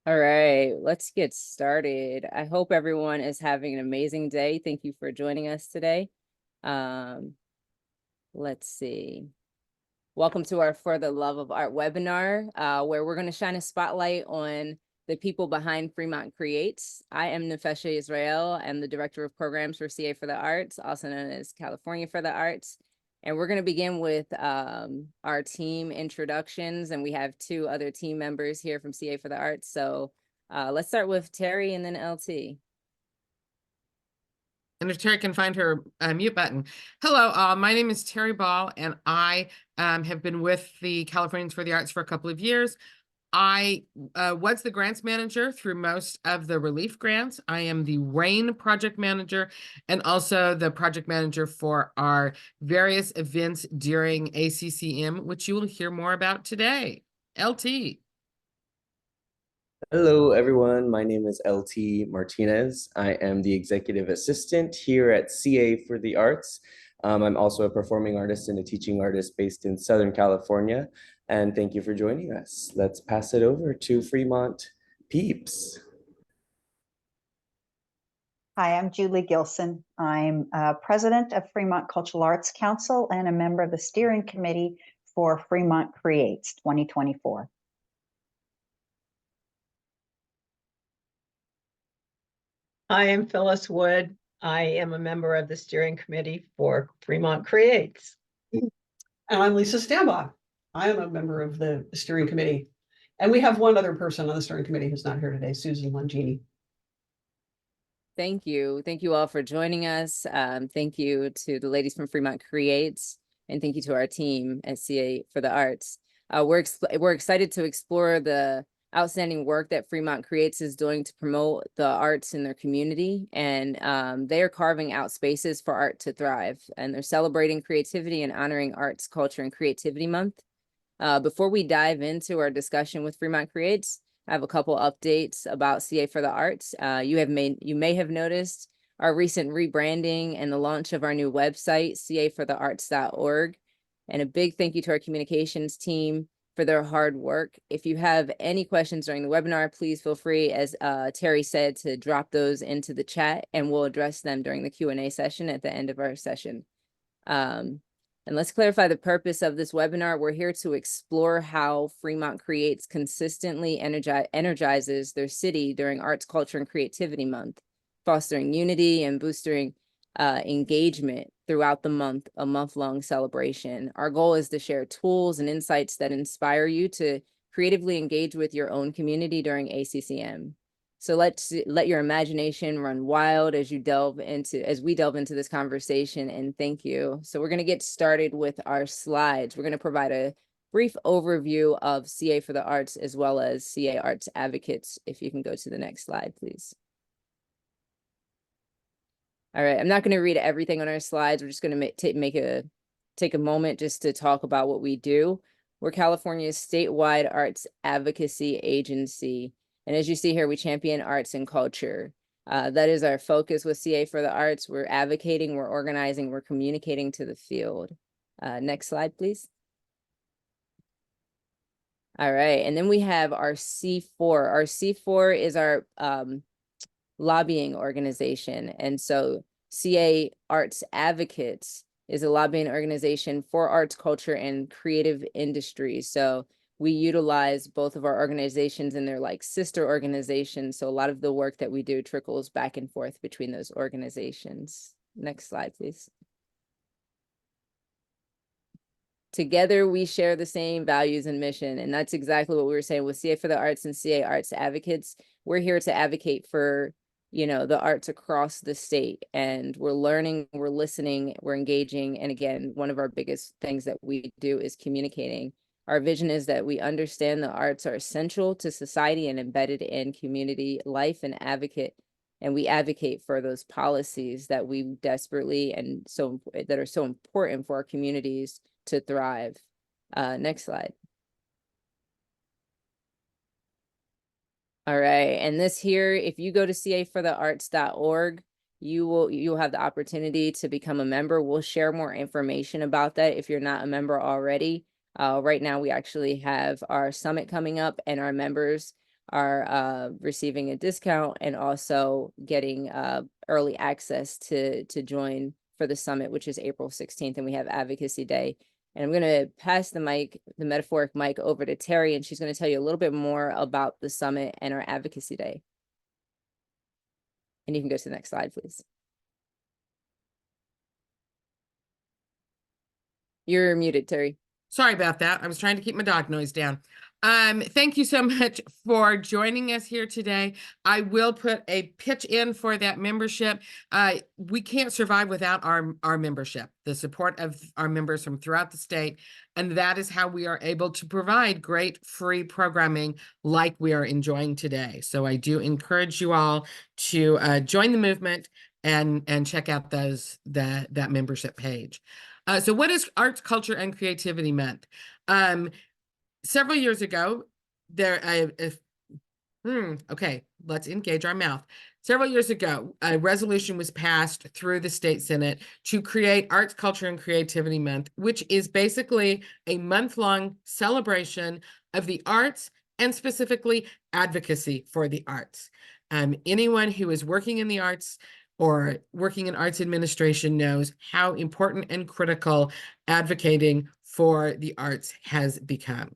All right, let's get started. I hope everyone is having an amazing day. Thank you for joining us today. Let's see. Welcome to our For the Love of Art webinar, where we're going to shine a spotlight on the people behind Fremont Creates. I am Nefesha Israel. I'm the Director of Programs for CA for the Arts, also known as California for the Arts. And we're going to begin with our team introductions, and we have two other team members here from CA for the Arts. So let's start with Terry and then LT. And if Terry can find her mute button. Hello, my name is Terry Ball, and I have been with the Californians for the Arts for a couple of years. I was the grants manager through most of the relief grants. I am the RAIN project manager and also the project manager for our various events during ACCM, which you will hear more about today. LT. Hello, everyone. My name is LT Martinez. I am the executive assistant here at CA for the Arts. I'm also a performing artist and a teaching artist based in Southern California. And thank you for joining us. Let's pass it over to Fremont peeps. Hi, I'm Julie Gilson. I'm president of Fremont Cultural Arts Council and a member of the steering committee for Fremont Creates 2024. I am Phyllis Wood. I am a member of the steering committee for Fremont Creates. And I'm Lisa Stambach. I am a member of the steering committee. And we have one other person on the steering committee who's not here today, Susan Longini. Thank you. Thank you all for joining us. Thank you to the ladies from Fremont Creates, and thank you to our team at CA for the Arts. We're excited to explore the outstanding work that Fremont Creates is doing to promote the arts in their community. And they are carving out spaces for art to thrive. And they're celebrating creativity and honoring Arts, Culture, and Creativity Month. Before we dive into our discussion with Fremont Creates, I have a couple updates about CA for the Arts. You may have noticed our recent rebranding and the launch of our new website, caforthearts.org. And a big thank you to our communications team for their hard work. If you have any questions during the webinar, please feel free, as Terry said, to drop those into the chat, and we'll address them during the Q&A session at the end of our session. And let's clarify the purpose of this webinar. We're here to explore how Fremont Creates consistently energizes their city during Arts, Culture, and Creativity Month, fostering unity and boosting engagement throughout the month, a month-long celebration. Our goal is to share tools and insights that inspire you to creatively engage with your own community during ACCM. So let your imagination run wild as we delve into this conversation, and thank you. So we're going to get started with our slides. We're going to provide a brief overview of CA for the Arts as well as CA Arts Advocates. If you can go to the next slide, please. All right, I'm not going to read everything on our slides. We're just going to take a moment just to talk about what we do. We're California's statewide arts advocacy agency. And as you see here, we champion arts and culture. That is our focus with CA for the Arts. We're advocating, we're organizing, we're communicating to the field. Next slide, please. All right, and then we have our C4. Our C4 is our lobbying organization. And so CA Arts Advocates is a lobbying organization for arts, culture, and creative industries. So we utilize both of our organizations and they're like sister organizations. So a lot of the work that we do trickles back and forth between those organizations. Next slide, please. Together, we share the same values and mission. And that's exactly what we were saying with CA for the Arts and CA Arts Advocates. We're here to advocate for, the arts across the state. And we're learning, we're listening, we're engaging. And again, one of our biggest things that we do is communicating. Our vision is that we understand the arts are essential to society and embedded in community life and we advocate for those policies that we desperately that are so important for our communities to thrive. Next slide. All right, and this here, if you go to caforthearts.org, you'll have the opportunity to become a member. We'll share more information about that if you're not a member already. Right now, we actually have our summit coming up, and our members are receiving a discount and also getting early access to join for the summit, which is April 16th, and we have Advocacy Day. And I'm going to pass the mic, the metaphoric mic, over to Terry, and she's going to tell you a little bit more about the summit and our Advocacy Day. And you can go to the next slide, please. You're muted, Terry. Sorry about that. I was trying to keep my dog noise down. Thank you so much for joining us here today. I will put a pitch in for that membership. We can't survive without our membership, the support of our members from throughout the state. And that is how we are able to provide great free programming like we are enjoying today. So I do encourage you all to join the movement and check out that membership page. So what is Arts, Culture, and Creativity Month? Several years ago, okay, let's engage our mouth. Several years ago, a resolution was passed through the state Senate to create Arts, Culture, and Creativity Month, which is basically a month-long celebration of the arts and specifically advocacy for the arts. Anyone who is working in the arts or working in arts administration knows how important and critical advocating for the arts has become.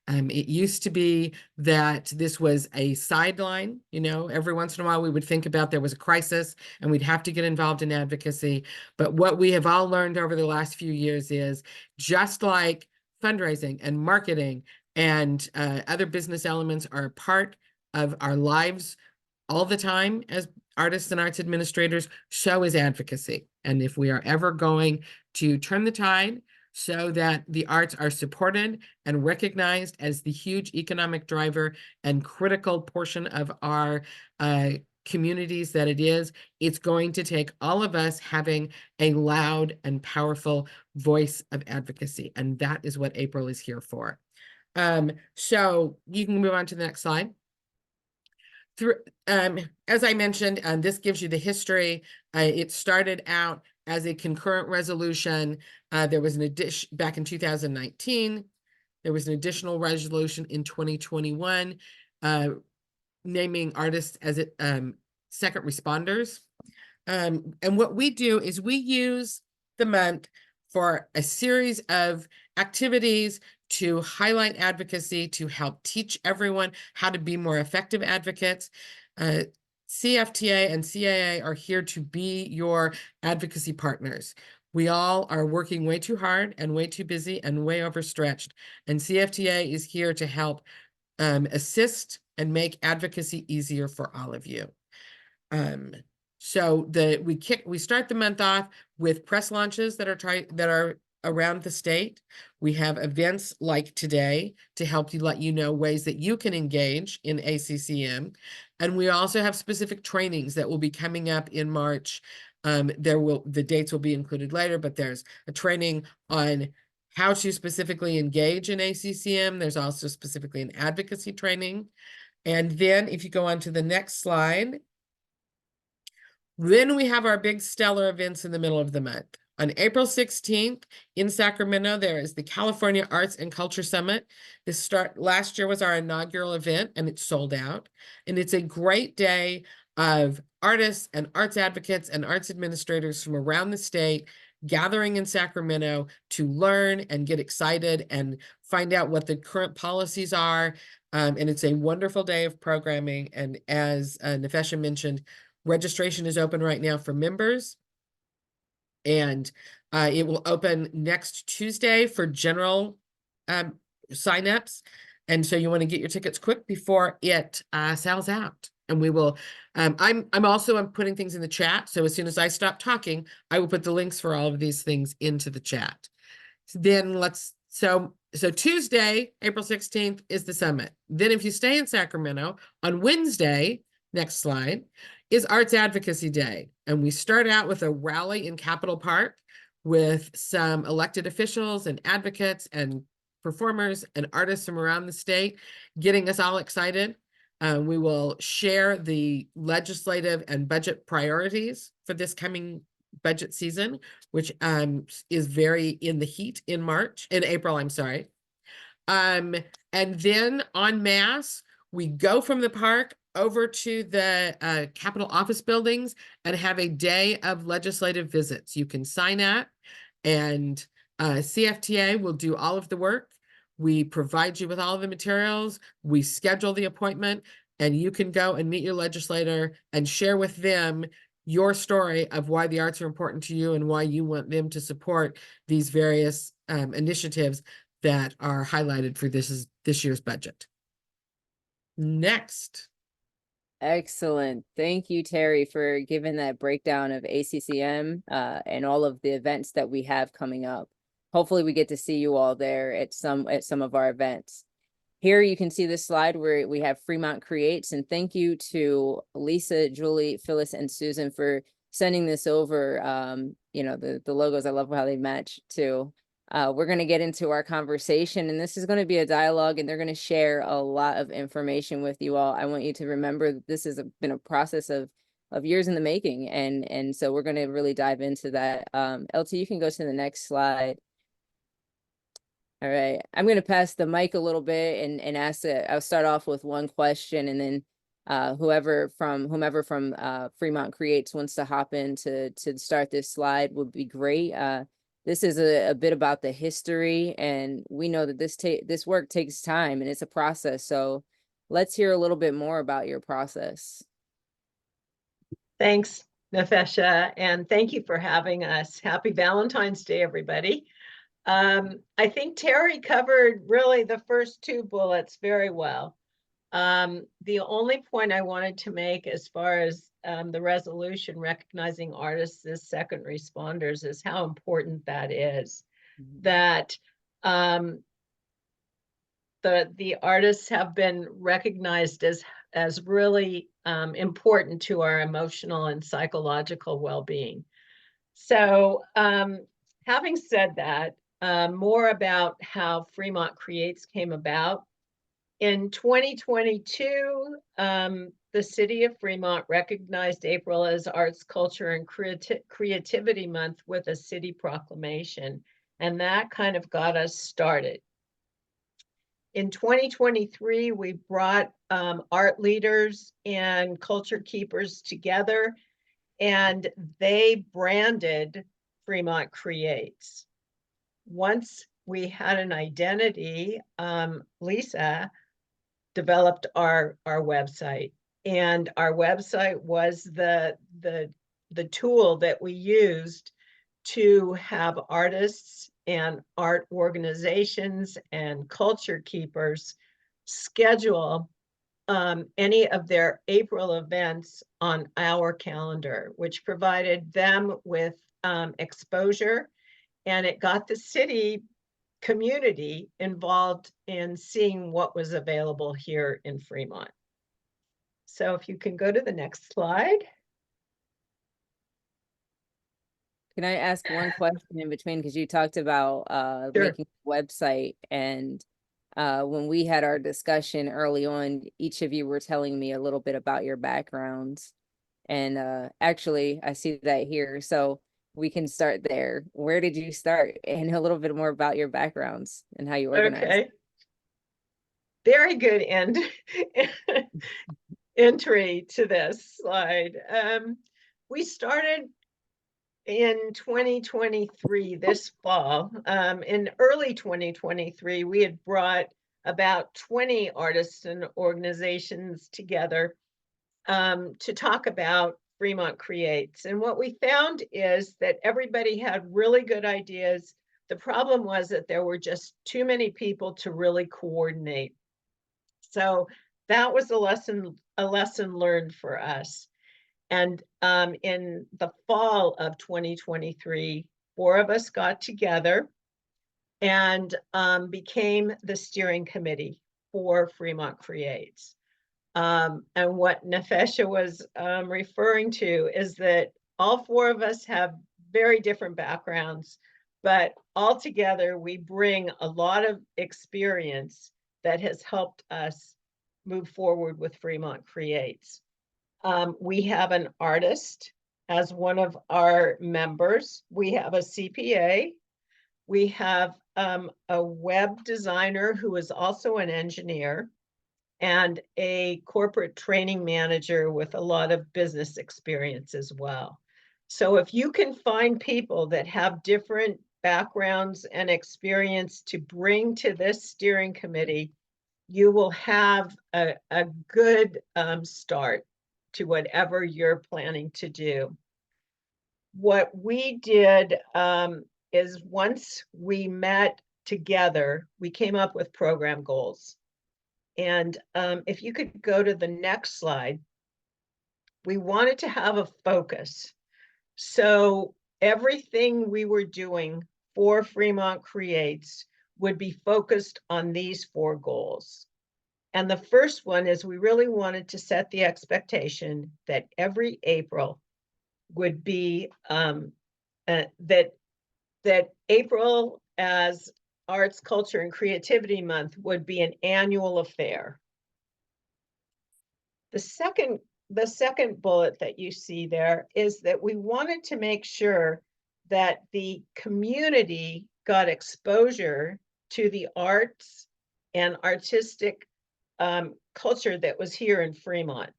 It used to be that this was a sideline, you know, every once in a while we would think about there was a crisis and we'd have to get involved in advocacy. But what we have all learned over the last few years is just like fundraising and marketing and other business elements are a part of our lives all the time as artists and arts administrators, so is advocacy. And if we are ever going to turn the tide so that the arts are supported and recognized as the huge economic driver and critical portion of our communities that it is, it's going to take all of us having a loud and powerful voice of advocacy. And that is what April is here for. So you can move on to the next slide. As I mentioned, this gives you the history. It started out as a concurrent resolution. There was an addition back in 2019. There was an additional resolution in 2021, naming artists as second responders. And what we do is we use the month for a series of activities to highlight advocacy, to help teach everyone how to be more effective advocates. CFTA and CAA are here to be your advocacy partners. We all are working way too hard and way too busy and way overstretched. And CFTA is here to help assist and make advocacy easier for all of you. So we start the month off with press launches that are around the state. We have events like today to help you let you know ways that you can engage in ACCM. And we also have specific trainings that will be coming up in March. The dates will be included later, but there's a training on how to specifically engage in ACCM. There's also specifically an advocacy training. And then if you go on to the next slide, then we have our big stellar events in the middle of the month. On April 16th in Sacramento, there is the California Arts and Culture Summit. Last year was our inaugural event and it's sold out. And it's a great day of artists and arts advocates and arts administrators from around the state gathering in Sacramento to learn and get excited and find out what the current policies are. And it's a wonderful day of programming. And as Nefesha mentioned, registration is open right now for members. And it will open next Tuesday for general signups. And so you want to get your tickets quick before it sells out. And we will, I'm putting things in the chat. So as soon as I stop talking, I will put the links for all of these things into the chat. So Tuesday, April 16th is the summit. Then if you stay in Sacramento on Wednesday, next slide, is Arts Advocacy Day. And we start out with a rally in Capitol Park with some elected officials and advocates and performers and artists from around the state, getting us all excited. We will share the legislative and budget priorities for this coming budget season, which is very in the heat in April, I'm sorry. And then en masse, we go from the park over to the Capitol office buildings and have a day of legislative visits. You can sign up, and CFTA will do all of the work. We provide you with all of the materials. We schedule the appointment, and you can go and meet your legislator and share with them your story of why the arts are important to you and why you want them to support these various initiatives that are highlighted for this year's budget. Next. Excellent. Thank you, Terry, for giving that breakdown of ACCM and all of the events that we have coming up. Hopefully we get to see you all there at some of our events. Here you can see this slide where we have Fremont Creates, and thank you to Lisa, Julie, Phyllis, and Susan for sending this over. You know, the logos, I love how they match too. We're going to get into our conversation, and this is going to be a dialogue, and they're going to share a lot of information with you all. I want you to remember that this has been a process of years in the making, and so we're going to really dive into that. LT, you can go to the next slide. All right, I'm going to pass the mic a little bit and ask it. I'll start off with one question, and then whomever from Fremont Creates wants to hop in to start this slide would be great. This is a bit about the history, and we know that this work takes time and it's a process. So let's hear a little bit more about your process. Thanks, Nefesha, and thank you for having us. Happy Valentine's Day, everybody. I think Terry covered really the first two bullets very well. The only point I wanted to make as far as the resolution recognizing artists as second responders is how important that is. That the artists have been recognized as really important to our emotional and psychological well-being. So having said that, more about how Fremont Creates came about. In 2022, the city of Fremont recognized April as Arts, Culture, and Creativity Month with a city proclamation, and that kind of got us started. In 2023, we brought art leaders and culture keepers together, and they branded Fremont Creates. Once we had an identity, Lisa developed our website, and our website was the tool that we used to have artists and art organizations and culture keepers schedule any of their April events on our calendar, which provided them with exposure, and it got the city community involved in seeing what was available here in Fremont. So if you can go to the next slide. Can I ask one question in between? Because you talked about Sure. making a website, and when we had our discussion early on, each of you were telling me a little bit about your backgrounds. And actually, I see that here. So we can start there. Where did you start? And a little bit more about your backgrounds and how you organize. Okay. Very good entry to this slide. We started in 2023, this fall. In early 2023, we had brought about 20 artists and organizations together to talk about Fremont Creates. And what we found is that everybody had really good ideas. The problem was that there were just too many people to really coordinate. So that was a lesson learned for us. And in the fall of 2023, 4 of us got together and became the steering committee for Fremont Creates. And what Nefesha was referring to is that all 4 of us have very different backgrounds, but all together we bring a lot of experience that has helped us move forward with Fremont Creates. We have an artist as one of our members. We have a CPA. We have a web designer who is also an engineer and a corporate training manager with a lot of business experience as well. So if you can find people that have different backgrounds and experience to bring to this steering committee, you will have a good start to whatever you're planning to do. What we did is once we met together, we came up with program goals. And if you could go to the next slide, we wanted to have a focus. So everything we were doing for Fremont Creates would be focused on these 4 goals. And the first one is we really wanted to set the expectation that every April would be that April as Arts, Culture, and Creativity Month would be an annual affair. The second bullet that you see there is that we wanted to make sure that the community got exposure to the arts and artistic culture that was here in Fremont.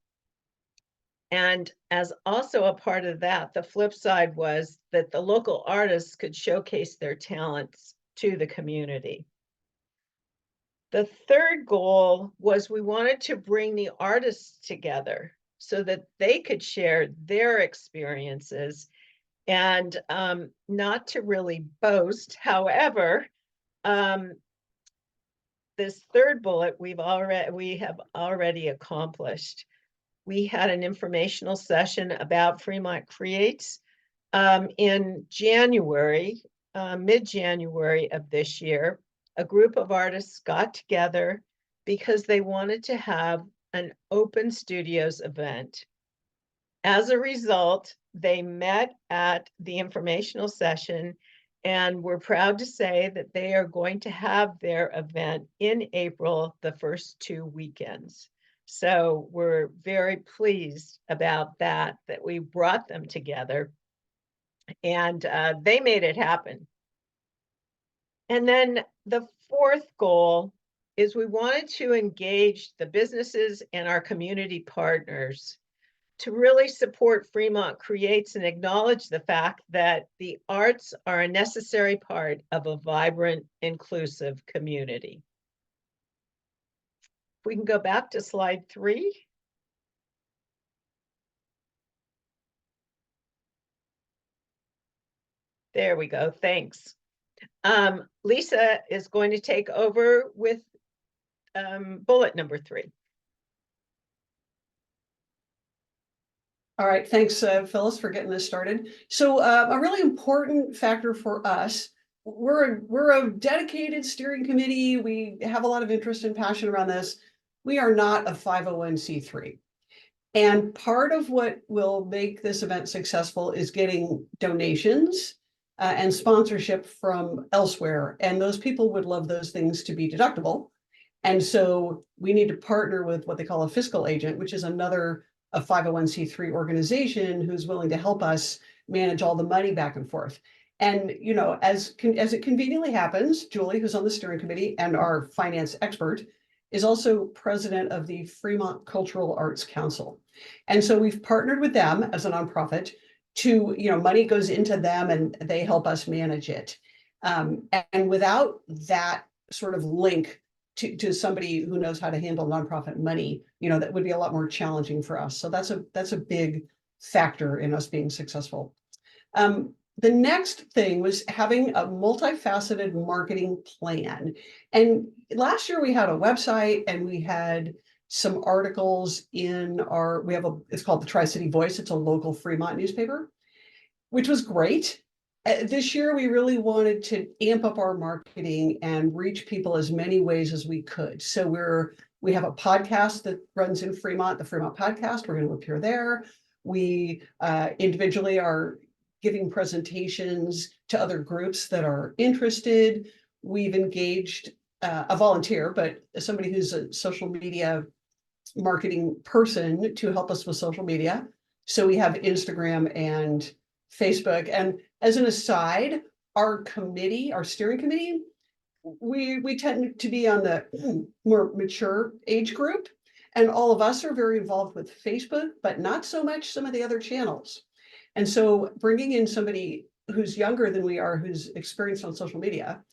And as also a part of that, the flip side was that the local artists could showcase their talents to the community. The third goal was we wanted to bring the artists together so that they could share their experiences and not to really boast. However, this third bullet we have already accomplished. We had an informational session about Fremont Creates in January, mid-January of this year. A group of artists got together because they wanted to have an open studios event. As a result, they met at the informational session, and we're proud to say that they are going to have their event in April, the first 2 weekends. So we're very pleased about that we brought them together, and they made it happen. And then the fourth goal is we wanted to engage the businesses and our community partners to really support Fremont Creates and acknowledge the fact that the arts are a necessary part of a vibrant, inclusive community. If we can go back to slide 3. There we go, thanks. Lisa is going to take over with bullet number 3. All right, thanks, Phyllis, for getting this started. So a really important factor for us, we're a dedicated steering committee. We have a lot of interest and passion around this. We are not a 501c3. And part of what will make this event successful is getting donations and sponsorship from elsewhere. And those people would love those things to be deductible. And so we need to partner with what they call a fiscal agent, which is another a 501c3 organization who's willing to help us manage all the money back and forth. And, you know, as it conveniently happens, Julie, who's on the steering committee and our finance expert, is also president of the Fremont Cultural Arts Council. And so we've partnered with them as a nonprofit to, you know, money goes into them and they help us manage it. And without that sort of link to somebody who knows how to handle nonprofit money, you know, that would be a lot more challenging for us. So that's a big factor in us being successful. The next thing was having a multifaceted marketing plan. And last year we had a website and we had some articles in it's called the Tri-City Voice. It's a local Fremont newspaper, which was great. This year, we really wanted to amp up our marketing and reach people as many ways as we could. So we have a podcast that runs in Fremont, the Fremont Podcast. We're going to appear there. We individually are giving presentations to other groups that are interested. We've engaged a volunteer, but somebody who's a social media marketing person to help us with social media. So we have Instagram and Facebook. And as an aside, our steering committee we tend to be on the more mature age group. And all of us are very involved with Facebook, but not so much some of the other channels. And so bringing in somebody who's younger than we are, who's experienced on social media,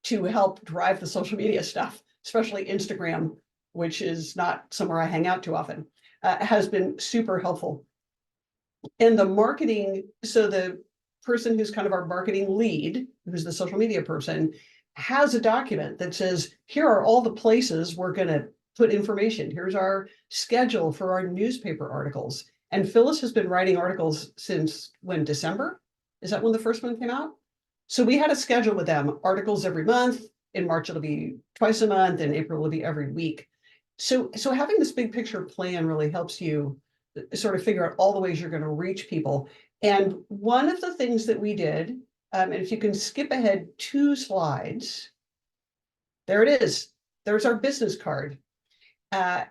to help drive the social media stuff, especially Instagram, which is not somewhere I hang out too often, has been super helpful. And the marketing, so the person who's kind of our marketing lead, who's the social media person, has a document that says, here are all the places we're going to put information. Here's our schedule for our newspaper articles. And Phyllis has been writing articles since when, December? Is that when the first one came out? So we had a schedule with them, articles every month. In March, it'll be twice a month. In April, it'll be every week. So having this big picture plan really helps you sort of figure out all the ways you're going to reach people. And one of the things that we did, and if you can skip ahead 2 slides, there it is. There's our business card.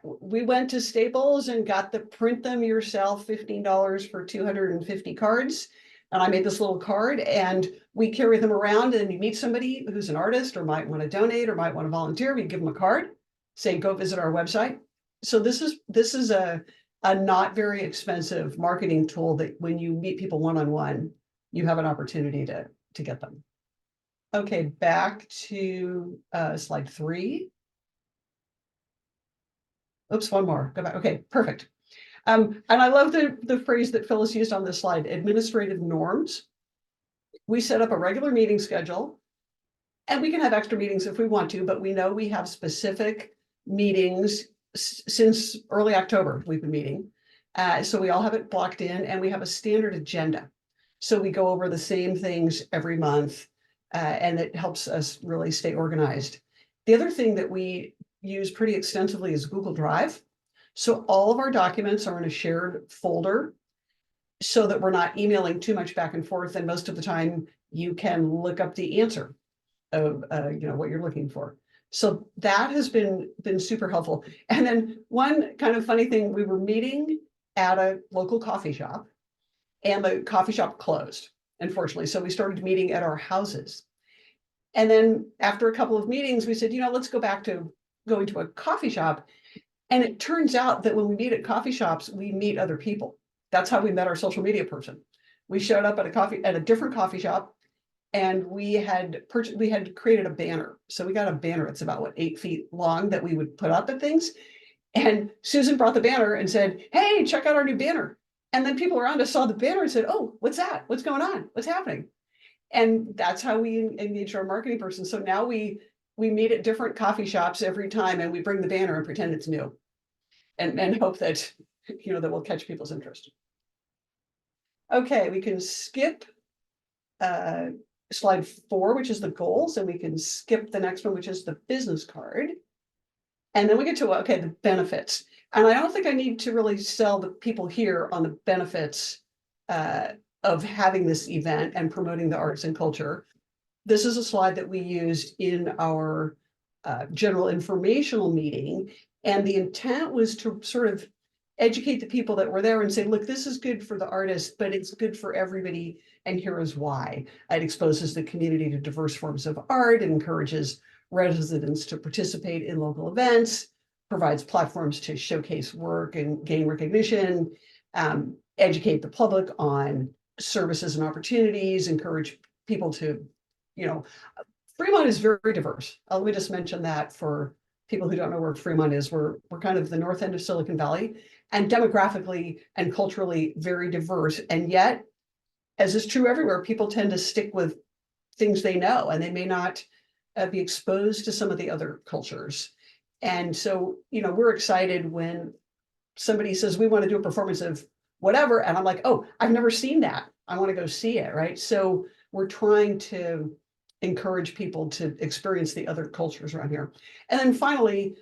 We went to Staples and got the print them yourself, $15 for 250 cards. And I made this little card and we carry them around, and you meet somebody who's an artist or might want to donate or might want to volunteer. We give them a card, say, go visit our website. So this is a not very expensive marketing tool that when you meet people one-on-one, you have an opportunity to get them. Okay, back to slide 3. Oops, one more. Go back. Okay, perfect. And I love the phrase that Phyllis used on this slide, administrative norms. We set up a regular meeting schedule, and we can have extra meetings if we want to, but we know we have specific meetings since early October. We've been meeting. So we all have it blocked in, and we have a standard agenda. So we go over the same things every month, and it helps us really stay organized. The other thing that we use pretty extensively is Google Drive. So all of our documents are in a shared folder so that we're not emailing too much back and forth. And most of the time you can look up the answer of what you're looking for. So that has been super helpful. And then one kind of funny thing, we were meeting at a local coffee shop and the coffee shop closed, unfortunately. So we started meeting at our houses. And then after a couple of meetings, we said, let's go back to going to a coffee shop. And it turns out that when we meet at coffee shops, we meet other people. That's how we met our social media person. We showed up at a different coffee shop, and we had created a banner. So we got a banner. It's about 8 feet long that we would put up at things. And Susan brought the banner and said, hey, check out our new banner. And then people around us saw the banner and said, oh, what's that? What's going on? What's happening? And that's how we engaged our marketing person. So now we meet at different coffee shops every time, and we bring the banner and pretend it's new, and hope that that will catch people's interest. Okay, we can skip slide 4, which is the goals, and we can skip the next one, which is the business card. And then we get to the benefits. And I don't think I need to really sell the people here on the benefits of having this event and promoting the arts and culture. This is a slide that we used in our general informational meeting. And the intent was to sort of educate the people that were there and say, look, this is good for the artists, but it's good for everybody. And here is why. It exposes the community to diverse forms of art, it encourages residents to participate in local events, provides platforms to showcase work and gain recognition, educate the public on services and opportunities, encourage people to, Fremont is very diverse. Let me just mention that for people who don't know where Fremont is. We're kind of the north end of Silicon Valley, and demographically and culturally very diverse. And yet, as is true everywhere, people tend to stick with things they know, and they may not be exposed to some of the other cultures. And so, we're excited when somebody says, we want to do a performance of whatever. And I'm like, oh, I've never seen that. I want to go see it, right? So we're trying to encourage people to experience the other cultures around here. And then finally,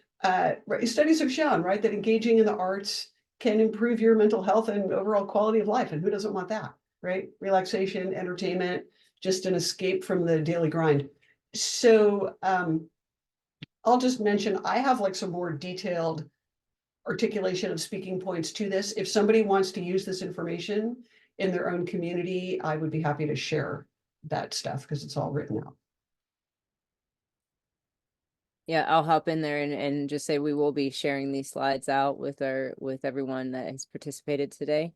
studies have shown, right, that engaging in the arts can improve your mental health and overall quality of life. And who doesn't want that, right? Relaxation, entertainment, just an escape from the daily grind. So I'll just mention, I have some more detailed articulation of speaking points to this. If somebody wants to use this information in their own community, I would be happy to share that stuff because it's all written out. Yeah, I'll hop in there and just say we will be sharing these slides out with everyone that has participated today.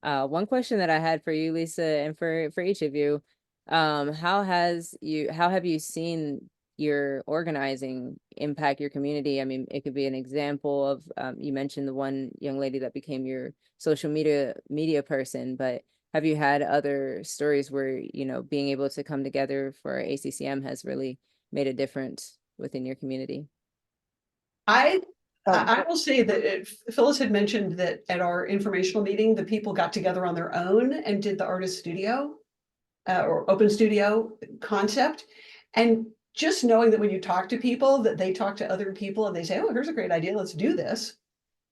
One question that I had for you, Lisa, and for each of you, how have you seen your organizing impact your community? I mean, it could be an example of, you mentioned the one young lady that became your social media person, but have you had other stories where, being able to come together for ACCM has really made a difference within your community? I Oh, I will say that Phyllis had mentioned that at our informational meeting, the people got together on their own and did the artist studio or open studio concept. And just knowing that when you talk to people, that they talk to other people and they say, oh, here's a great idea, let's do this.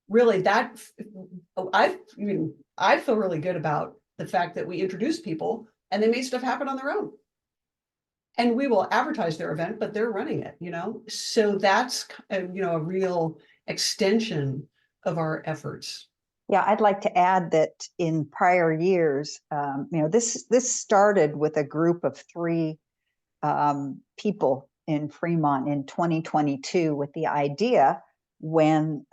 Really, I feel really good about the fact that we introduced people and they made stuff happen on their own. And we will advertise their event, but they're running it, So that's, a real extension of our efforts. yeah, I'd like to add that in prior years, this started with a group of 3 people in Fremont in 2022 with the idea when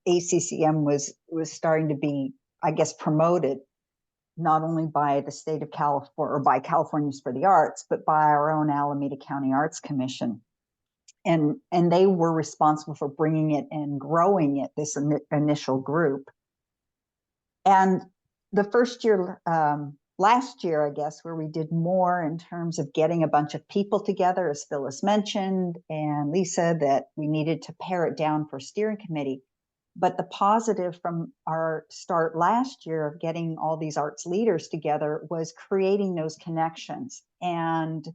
ACCM was starting to be, I guess, promoted not only by the state of California or by Californians for the Arts, but by our own Alameda County Arts Commission. And they were responsible for bringing it and growing it, this initial group. And the first year, last year, I guess, where we did more in terms of getting a bunch of people together, as Phyllis mentioned, and Lisa, that we needed to pare it down for steering committee. But the positive from our start last year of getting all these arts leaders together was creating those connections. And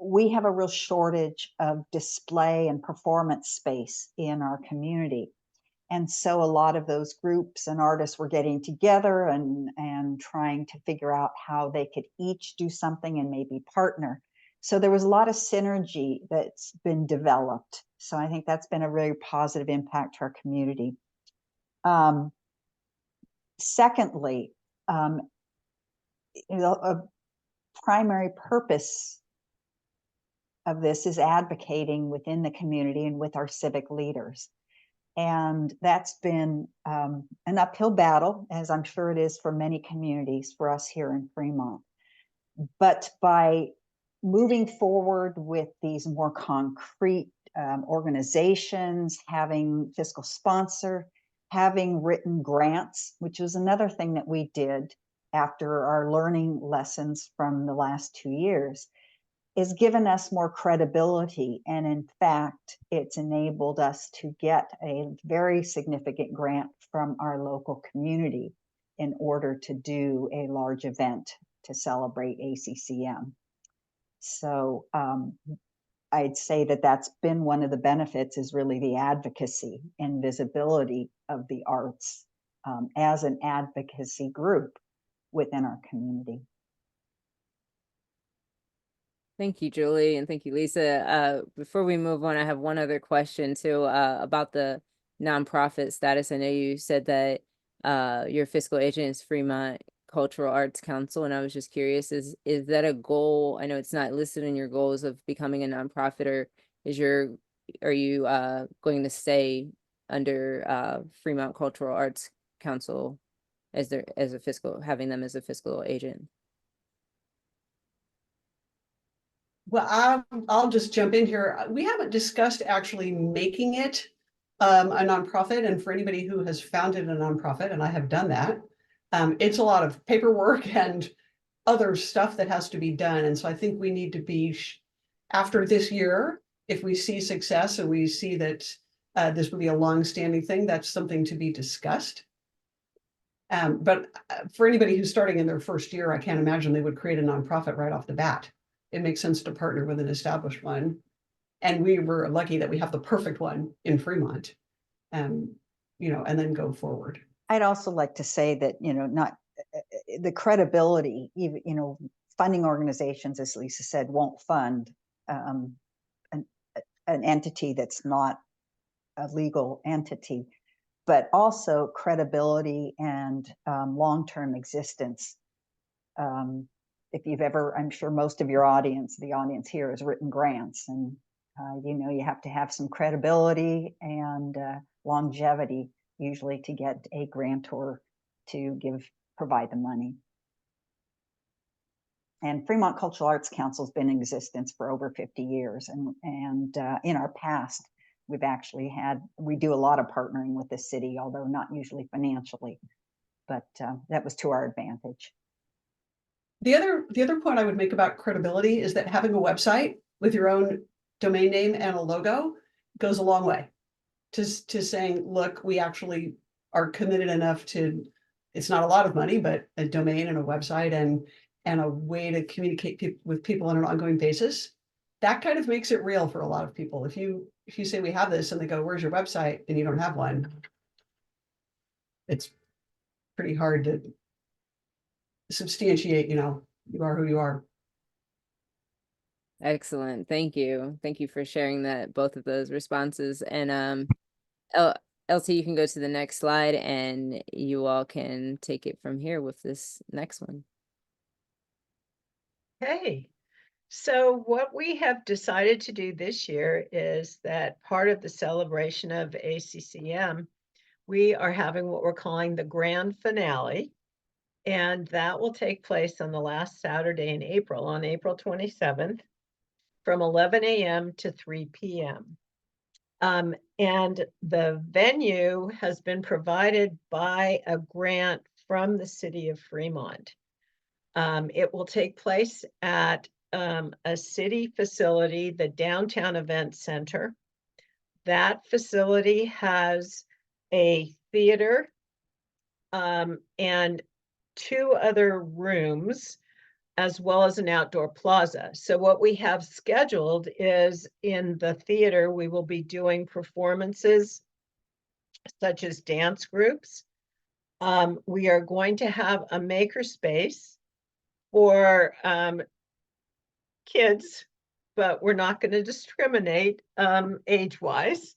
we have a real shortage of display and performance space in our community. And so a lot of those groups and artists were getting together and trying to figure out how they could each do something and maybe partner. So there was a lot of synergy that's been developed. So I think that's been a very positive impact to our community. Secondly, a primary purpose of this is advocating within the community and with our civic leaders. And that's been an uphill battle, as I'm sure it is for many communities for us here in Fremont. But by moving forward with these more concrete organizations, having fiscal sponsor, having written grants, which was another thing that we did after our learning lessons from the last 2 years, is given us more credibility. And in fact, it's enabled us to get a very significant grant from our local community in order to do a large event to celebrate ACCM. So I'd say that that's been one of the benefits, is really the advocacy and visibility of the arts as an advocacy group within our community. Thank you, Julie, and thank you, Lisa. Before we move on, I have one other question too, about the nonprofit status. I know you said that your fiscal agent is Fremont Cultural Arts Council, and I was just curious, is that a goal? I know it's not listed in your goals of becoming a nonprofit, or are you going to stay under Fremont Cultural Arts Council having them as a fiscal agent? Well, I'll just jump in here. We haven't discussed actually making it a nonprofit. And for anybody who has founded a nonprofit, and I have done that, it's a lot of paperwork and other stuff that has to be done. And so I think we need to be, after this year, if we see success and we see that this would be a long-standing thing, that's something to be discussed. But for anybody who's starting in their first year, I can't imagine they would create a nonprofit right off the bat. It makes sense to partner with an established one. And we were lucky that we have the perfect one in Fremont, and then go forward. I'd also like to say that, not the credibility, even, funding organizations, as Lisa said, won't fund an entity that's not a legal entity, but also credibility and long-term existence if you've ever, I'm sure most of your audience, the audience here, has written grants, and you know, you have to have some credibility and longevity usually to get a grantor to provide the money. And Fremont Cultural Arts Council has been in existence for over 50 years. And in our past, we do a lot of partnering with the city, although not usually financially, but that was to our advantage. The other point I would make about credibility is that having a website with your own domain name and a logo goes a long way to saying, look, we actually are committed enough to, it's not a lot of money, but a domain and a website and a way to communicate with people on an ongoing basis. That kind of makes it real for a lot of people. If you say we have this and they go, where's your website? And you don't have one, it's pretty hard to substantiate, you know, you are who you are. Excellent. Thank you. Thank you for sharing that, both of those responses. And LT, you can go to the next slide and you all can take it from here with this next one. Okay. So what we have decided to do this year is that part of the celebration of ACCM, we are having what we're calling the grand finale. And that will take place on the last Saturday in April, on April 27th, from 11 a.m. to 3 p.m. And the venue has been provided by a grant from the city of Fremont. It will take place at a city facility, the Downtown Event Center. That facility has a theater and 2 other rooms, as well as an outdoor plaza. So what we have scheduled is, in the theater, we will be doing performances such as dance groups. We are going to have a makerspace for kids, but we're not going to discriminate age-wise.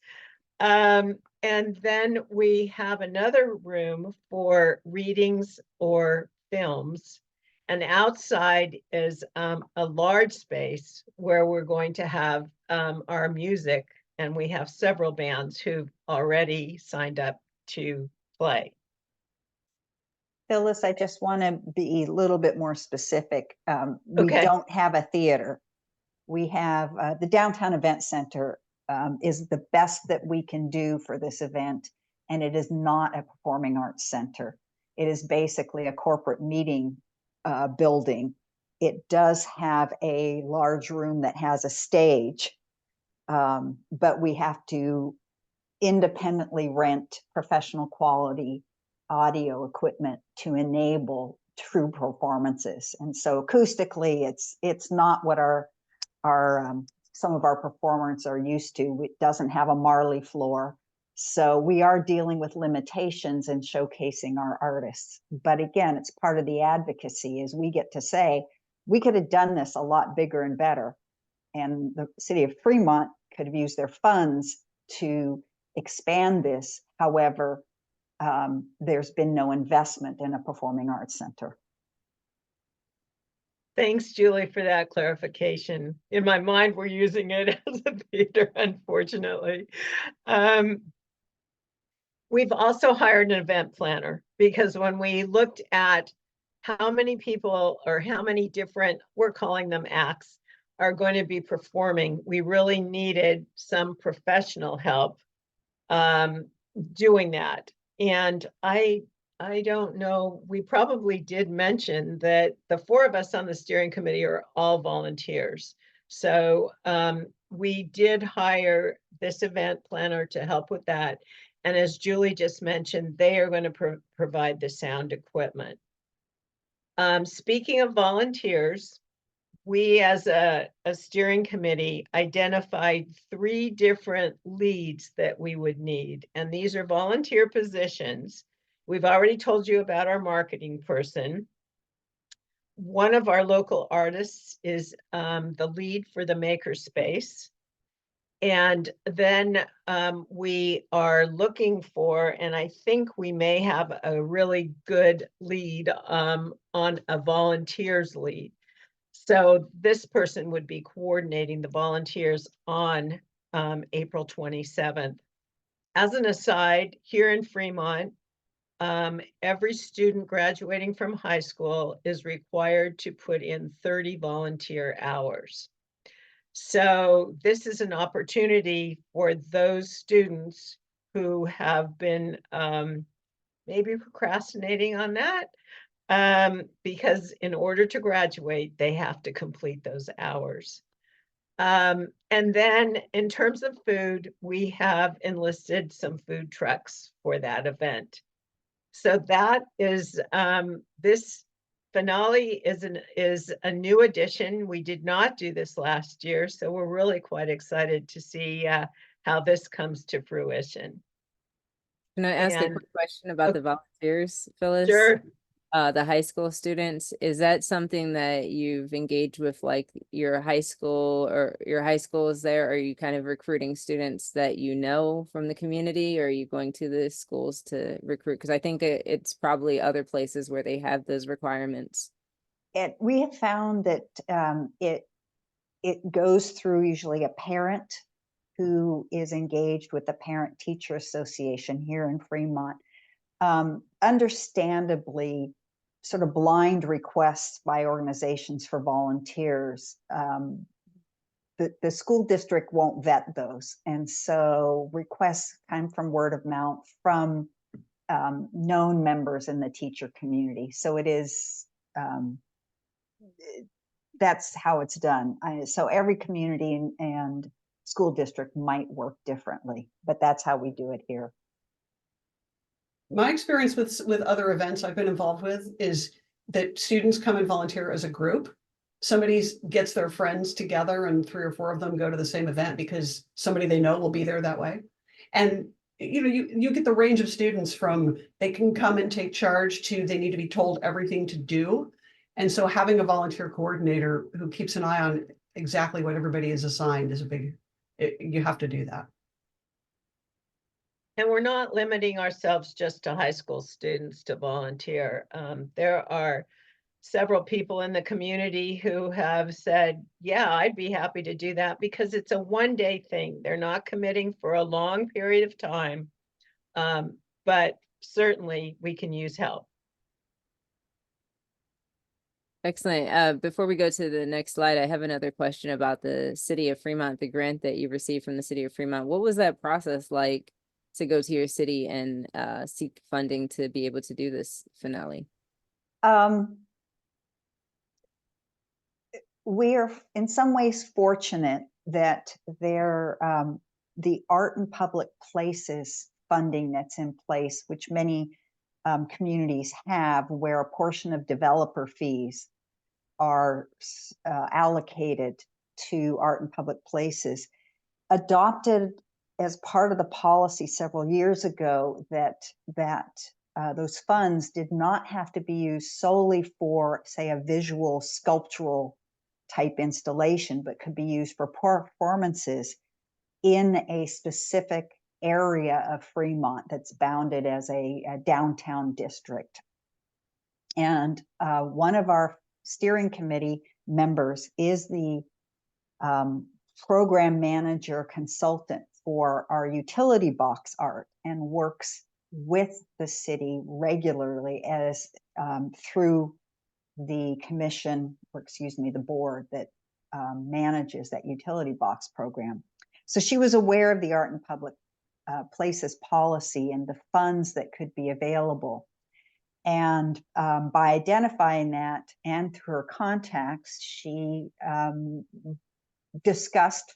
And then we have another room for readings or films. And outside is a large space where we're going to have our music, and we have several bands who've already signed up to play. Phyllis, I just want to be a little bit more specific. We Okay. don't have a theater. We have the Downtown Event Center is the best that we can do for this event, and it is not a performing arts center. It is basically a corporate meeting building. It does have a large room that has a stage, but we have to independently rent professional quality audio equipment to enable true performances. And so acoustically, it's not what some of our performers are used to. It doesn't have a Marley floor. So we are dealing with limitations in showcasing our artists. But again, it's part of the advocacy, is we get to say, we could have done this a lot bigger and better. And the city of Fremont could have used their funds to expand this. However, there's been no investment in a performing arts center. Thanks, Julie, for that clarification. In my mind, we're using it as a theater, unfortunately. We've also hired an event planner, because when we looked at how many people or how many different, we're calling them acts, are going to be performing, we really needed some professional help doing that. And I don't know, we probably did mention that the 4 of us on the steering committee are all volunteers. So we did hire this event planner to help with that. And as Julie just mentioned, they are going to provide the sound equipment. Speaking of volunteers, we as a steering committee identified 3 different leads that we would need. And these are volunteer positions. We've already told you about our marketing person. One of our local artists is the lead for the makerspace. And then we are looking for, and I think we may have a really good lead on a volunteers lead. So this person would be coordinating the volunteers on April 27th. As an aside, here in Fremont, every student graduating from high school is required to put in 30 volunteer hours. So this is an opportunity for those students who have been maybe procrastinating on that, because in order to graduate, they have to complete those hours. And then in terms of food, we have enlisted some food trucks for that event. So that is, this finale is a new addition. We did not do this last year, so we're really quite excited to see how this comes to fruition. Can I ask a And- quick question about the volunteers, Phyllis? Sure. The high school students, is that something that you've engaged with, like your high school or your high school is there? Are you kind of recruiting students that you know from the community, or are you going to the schools to recruit? Because I think it's probably other places where they have those requirements. We have found that it goes through usually a parent who is engaged with the Parent Teacher Association here in Fremont. Understandably, sort of blind requests by organizations for volunteers. The school district won't vet those. And so requests come from word of mouth from known members in the teacher community. So it is, that's how it's done. So every community and school district might work differently, but that's how we do it here. My experience with other events I've been involved with is that students come and volunteer as a group. Somebody gets their friends together and 3 or 4 of them go to the same event because somebody they know will be there that way. And you know, you get the range of students from they can come and take charge to they need to be told everything to do. And so having a volunteer coordinator who keeps an eye on exactly what everybody is assigned is a big, you have to do that. And we're not limiting ourselves just to high school students to volunteer. There are several people in the community who have said, yeah, I'd be happy to do that because it's a one-day thing. They're not committing for a long period of time. But certainly we can use help. Excellent. Before we go to the next slide, I have another question about the city of Fremont, the grant that you received from the city of Fremont. What was that process like to go to your city and seek funding to be able to do this finale? We are in some ways fortunate that the art and public places funding that's in place, which many communities have, where a portion of developer fees are allocated to art and public places, adopted as part of the policy several years ago that those funds did not have to be used solely for, say, a visual sculptural type installation, but could be used for performances in a specific area of Fremont that's bounded as a downtown district. And one of our steering committee members is the program manager consultant for our utility box art and works with the city regularly as through the commission, or excuse me, the board that manages that utility box program. So she was aware of the art and public places policy and the funds that could be available. And by identifying that and through her contacts, she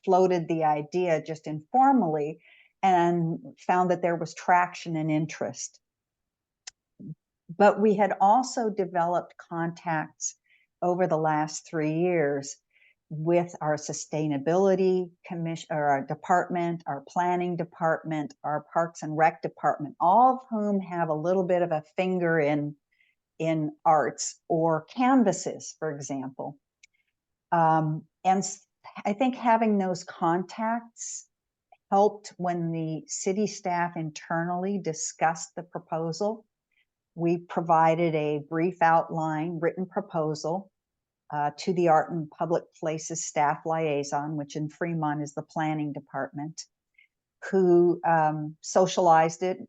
floated the idea just informally and found that there was traction and interest. But we had also developed contacts over the last 3 years with our sustainability commission, or our department, our planning department, our parks and rec department, all of whom have a little bit of a finger in arts or canvases, for example. And I think having those contacts helped when the city staff internally discussed the proposal. We provided a brief outline, written proposal, to the Art and Public Places Staff Liaison, which in Fremont is the planning department, who socialized it,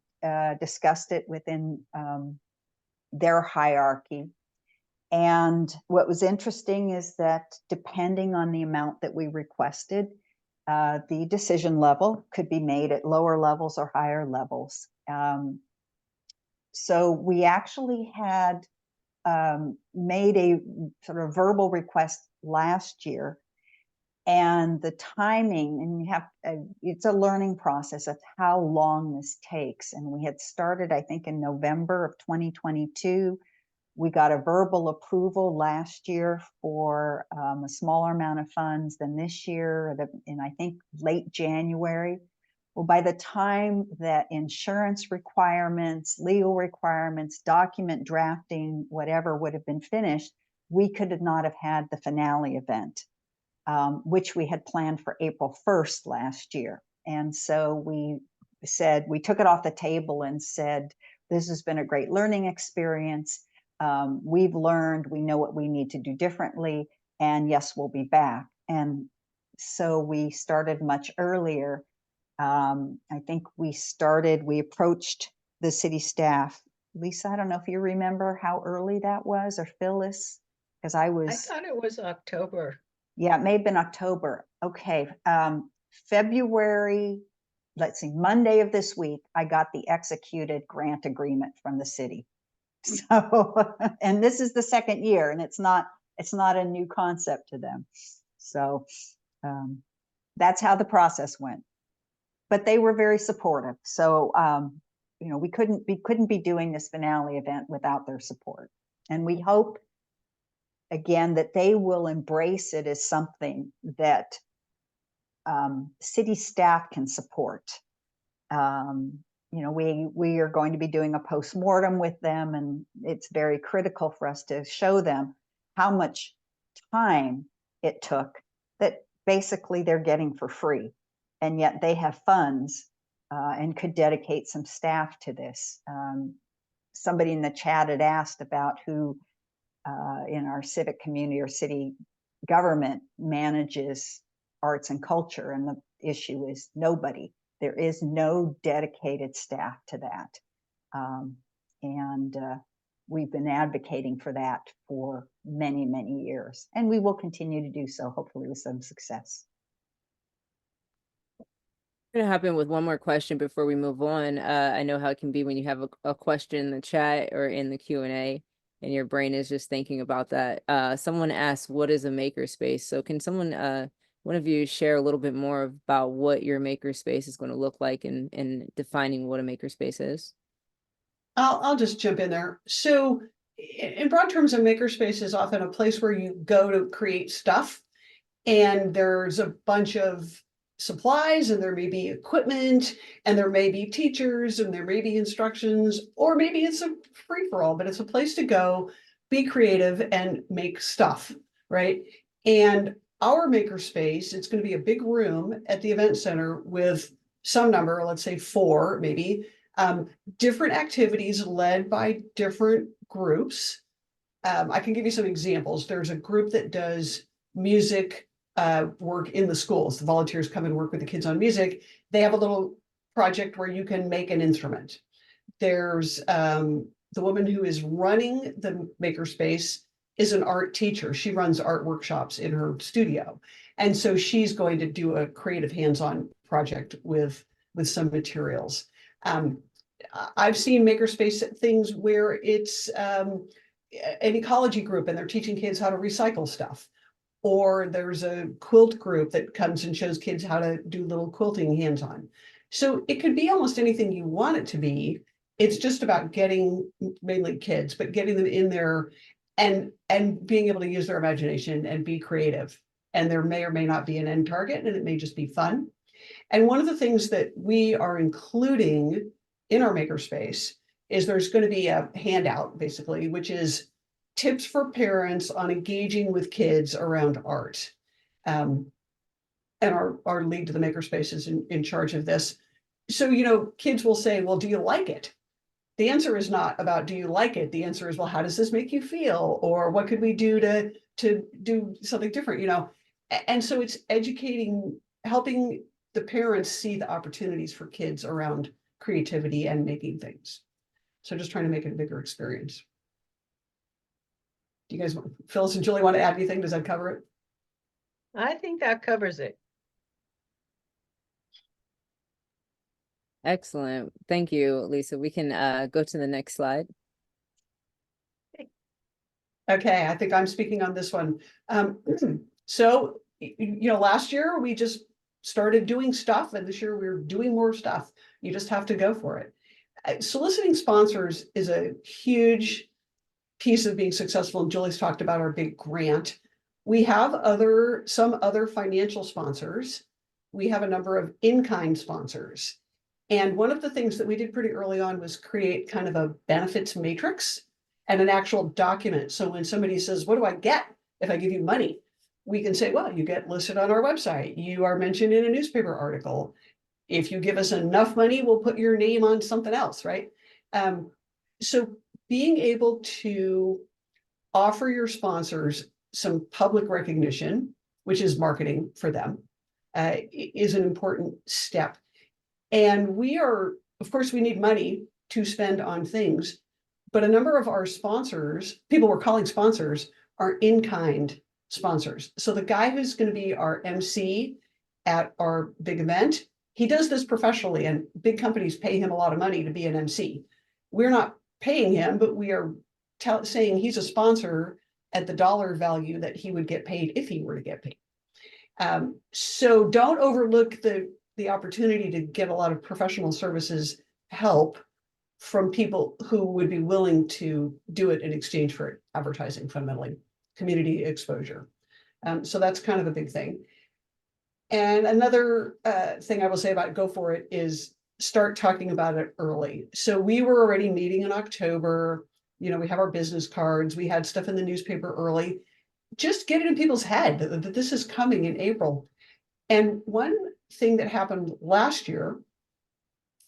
discussed it within their hierarchy. And what was interesting is that depending on the amount that we requested, the decision level could be made at lower levels or higher levels. So we actually had made a sort of verbal request last year, and the timing, and you have, it's a learning process of how long this takes. And we had started, I think, in November of 2022. We got a verbal approval last year for a smaller amount of funds than this year, in I think late January. Well, by the time that insurance requirements, legal requirements, document drafting, whatever would have been finished, we could not have had the finale event, which we had planned for April 1st last year. And so we took it off the table and said, this has been a great learning experience. We've learned, we know what we need to do differently, and yes, we'll be back. And so we started much earlier. I think we approached the city staff. Lisa, I don't know if you remember how early that was, or Phyllis, because I thought it was October. Yeah, it may have been October. Okay. February, let's see, Monday of this week, I got the executed grant agreement from the city. So, and this is the second year, and it's not a new concept to them. So that's how the process went. But they were very supportive. So, we couldn't be doing this finale event without their support. And we hope, again, that they will embrace it as something that city staff can support. We are going to be doing a postmortem with them, and it's very critical for us to show them how much time it took that basically they're getting for free. And yet they have funds and could dedicate some staff to this. Somebody in the chat had asked about who in our civic community or city government manages arts and culture, and the issue is nobody. There is no dedicated staff to that. And we've been advocating for that for many, many years, and we will continue to do so, hopefully with some success. I'm gonna hop in with one more question before we move on. I know how it can be when you have a question in the chat or in the Q&A and your brain is just thinking about that. Someone asked, what is a makerspace? So can someone, one of you, share a little bit more about what your makerspace is going to look like and defining what a makerspace is? I'll just jump in there. So in broad terms, a makerspace is often a place where you go to create stuff, and there's a bunch of supplies, and there may be equipment, and there may be teachers, and there may be instructions, or maybe it's a free-for-all, but it's a place to go, be creative, and make stuff, right? And our makerspace, it's going to be a big room at the event center with some number, let's say 4 maybe, different activities led by different groups. I can give you some examples. There's a group that does music work in the schools. The volunteers come and work with the kids on music. They have a little project where you can make an instrument. There's the woman who is running the makerspace is an art teacher. She runs art workshops in her studio. And so she's going to do a creative hands-on project with some materials. I've seen makerspace things where it's an ecology group and they're teaching kids how to recycle stuff. Or there's a quilt group that comes and shows kids how to do little quilting hands-on. So it could be almost anything you want it to be. It's just about getting, mainly kids, but getting them in there and being able to use their imagination and be creative. And there may or may not be an end target, and it may just be fun. And one of the things that we are including in our makerspace is there's going to be a handout, basically, which is tips for parents on engaging with kids around art. And our lead to the makerspace is in charge of this. So, kids will say, well, do you like it? The answer is not about, do you like it? The answer is, well, how does this make you feel? Or what could we do to to do something different, you know? And so it's educating, helping the parents see the opportunities for kids around creativity and making things. So just trying to make it a bigger experience. Do you guys, Phyllis and Julie, want to add anything? Does that cover it? I think that covers it. Excellent. Thank you, Lisa. We can go to the next slide. Okay, I think I'm speaking on this one. So, you know, last year we just started doing stuff, and this year we're doing more stuff. You just have to go for it. Soliciting sponsors is a huge piece of being successful, and Julie's talked about our big grant. We have some other financial sponsors. We have a number of in-kind sponsors. And one of the things that we did pretty early on was create kind of a benefits matrix and an actual document. So when somebody says, what do I get if I give you money? We can say, well, you get listed on our website. You are mentioned in a newspaper article. If you give us enough money, we'll put your name on something else, right? So being able to offer your sponsors some public recognition, which is marketing for them, is an important step. And we are, of course, we need money to spend on things, but a number of our sponsors, people we're calling sponsors, are in-kind sponsors. So the guy who's going to be our MC at our big event, he does this professionally, and big companies pay him a lot of money to be an MC. We're not paying him, but we are saying he's a sponsor at the dollar value that he would get paid if he were to get paid. So don't overlook the opportunity to get a lot of professional services help from people who would be willing to do it in exchange for advertising, fundamentally, community exposure. So that's kind of a big thing. And another thing I will say about Go For It is start talking about it early. So we were already meeting in October. You know, we have our business cards. We had stuff in the newspaper early. Just get it in people's head that this is coming in April. And one thing that happened last year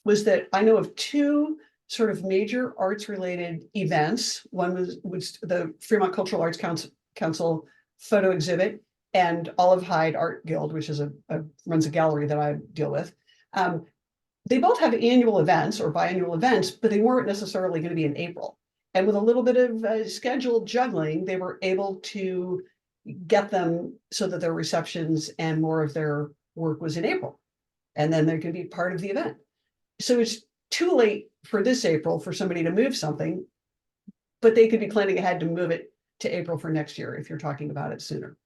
was that I know of two sort of major arts related events. One was the Fremont Cultural Arts Council photo exhibit, and Olive Hyde Art Guild, which is runs a gallery that I deal with. They both have annual events or biannual events, but they weren't necessarily going to be in April. And with a little bit of scheduled juggling, they were able to get them so that their receptions and more of their work was in April. And then they're going to be part of the event. So it's too late for this April for somebody to move something, but they could be planning ahead to move it to April for next year if you're talking about it sooner.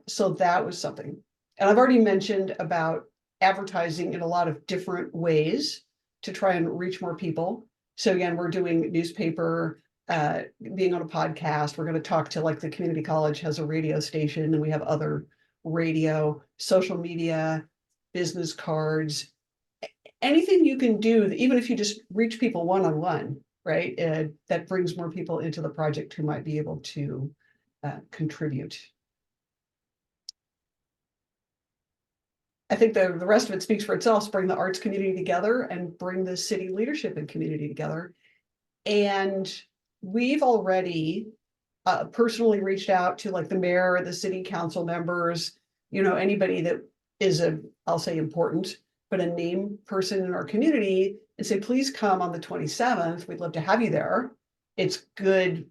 So that was something. And I've already mentioned about advertising in a lot of different ways to try and reach more people. So again, we're doing newspaper, being on a podcast. We're going to talk to, like, the community college has a radio station, and we have other radio, social media, business cards, anything you can do, even if you just reach people one-on-one, right? That brings more people into the project who might be able to contribute. I think the rest of it speaks for itself. Bring the arts community together and bring the city leadership and community together. And we've already personally reached out to, like, the mayor, the city council members, you know, anybody that is I'll say important, but a name person in our community, and say, please come on the 27th. We'd love to have you there. It's good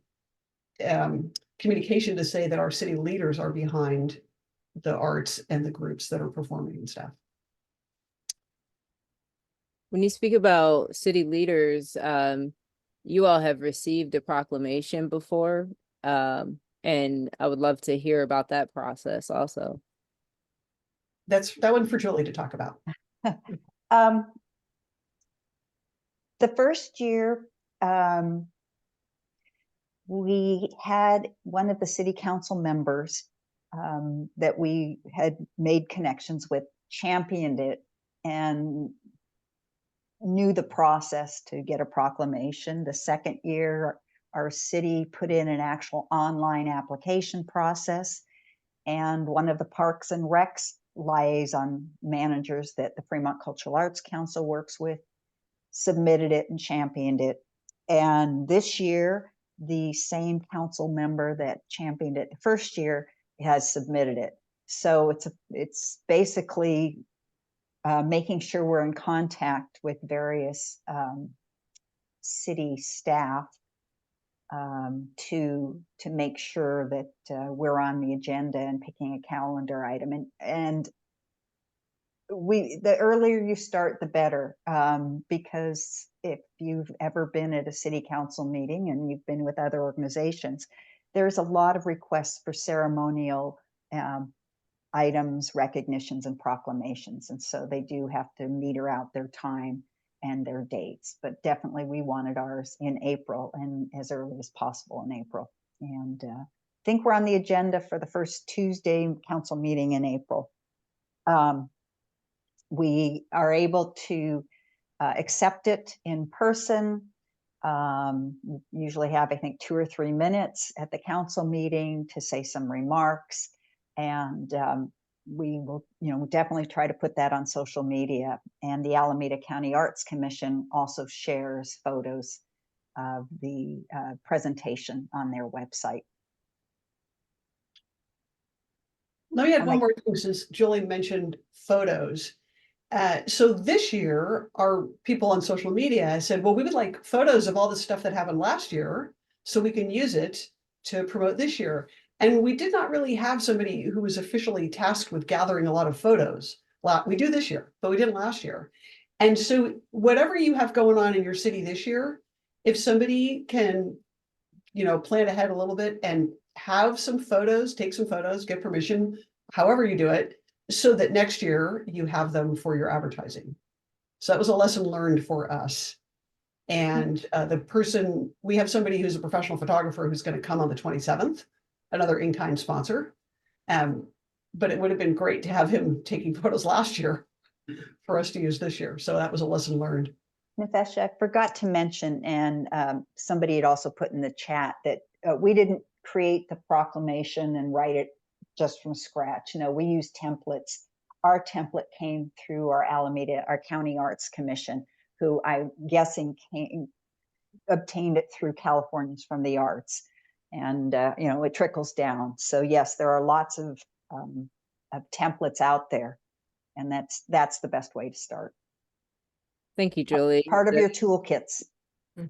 communication to say that our city leaders are behind the arts and the groups that are performing and stuff. When you speak about city leaders, you all have received a proclamation before, and I would love to hear about that process also. That's that one for Julie to talk about. The first year, we had one of the city council members that we had made connections with championed it and knew the process to get a proclamation. The second year, our city put in an actual online application process, and one of the Parks and Recs liaison managers that the Fremont Cultural Arts Council works with submitted it and championed it. And this year, the same council member that championed it the first year has submitted it. So it's basically making sure we're in contact with various city staff to make sure that we're on the agenda and picking a calendar item. And the earlier you start, the better, because if you've ever been at a city council meeting and you've been with other organizations, there's a lot of requests for ceremonial items, recognitions, and proclamations. And so they do have to meter out their time and their dates. But definitely we wanted ours in April and as early as possible in April. And I think we're on the agenda for the first Tuesday council meeting in April. We are able to accept it in person. Usually have, I think, 2 or 3 minutes at the council meeting to say some remarks. And we will, definitely try to put that on social media. And the Alameda County Arts Commission also shares photos of the presentation on their website. Let me add one more thing, since Julie mentioned photos. So this year, our people on social media said, well, we would like photos of all the stuff that happened last year so we can use it to promote this year. And we did not really have somebody who was officially tasked with gathering a lot of photos. Well, we do this year, but we didn't last year. And so whatever you have going on in your city this year, if somebody can, plan ahead a little bit and have some photos, take some photos, get permission, however you do it, so that next year you have them for your advertising. So that was a lesson learned for us. And we have somebody who's a professional photographer who's going to come on the 27th, another in-kind sponsor. But it would have been great to have him taking photos last year for us to use this year. So that was a lesson learned. Nefesh, I forgot to mention, and somebody had also put in the chat that we didn't create the proclamation and write it just from scratch. No, we use templates. Our template came through our County Arts Commission, who I'm guessing obtained it through Californians from the Arts. And, it trickles down. So yes, there are lots of templates out there, and that's the best way to start. Thank you, Julie. Part of your toolkits.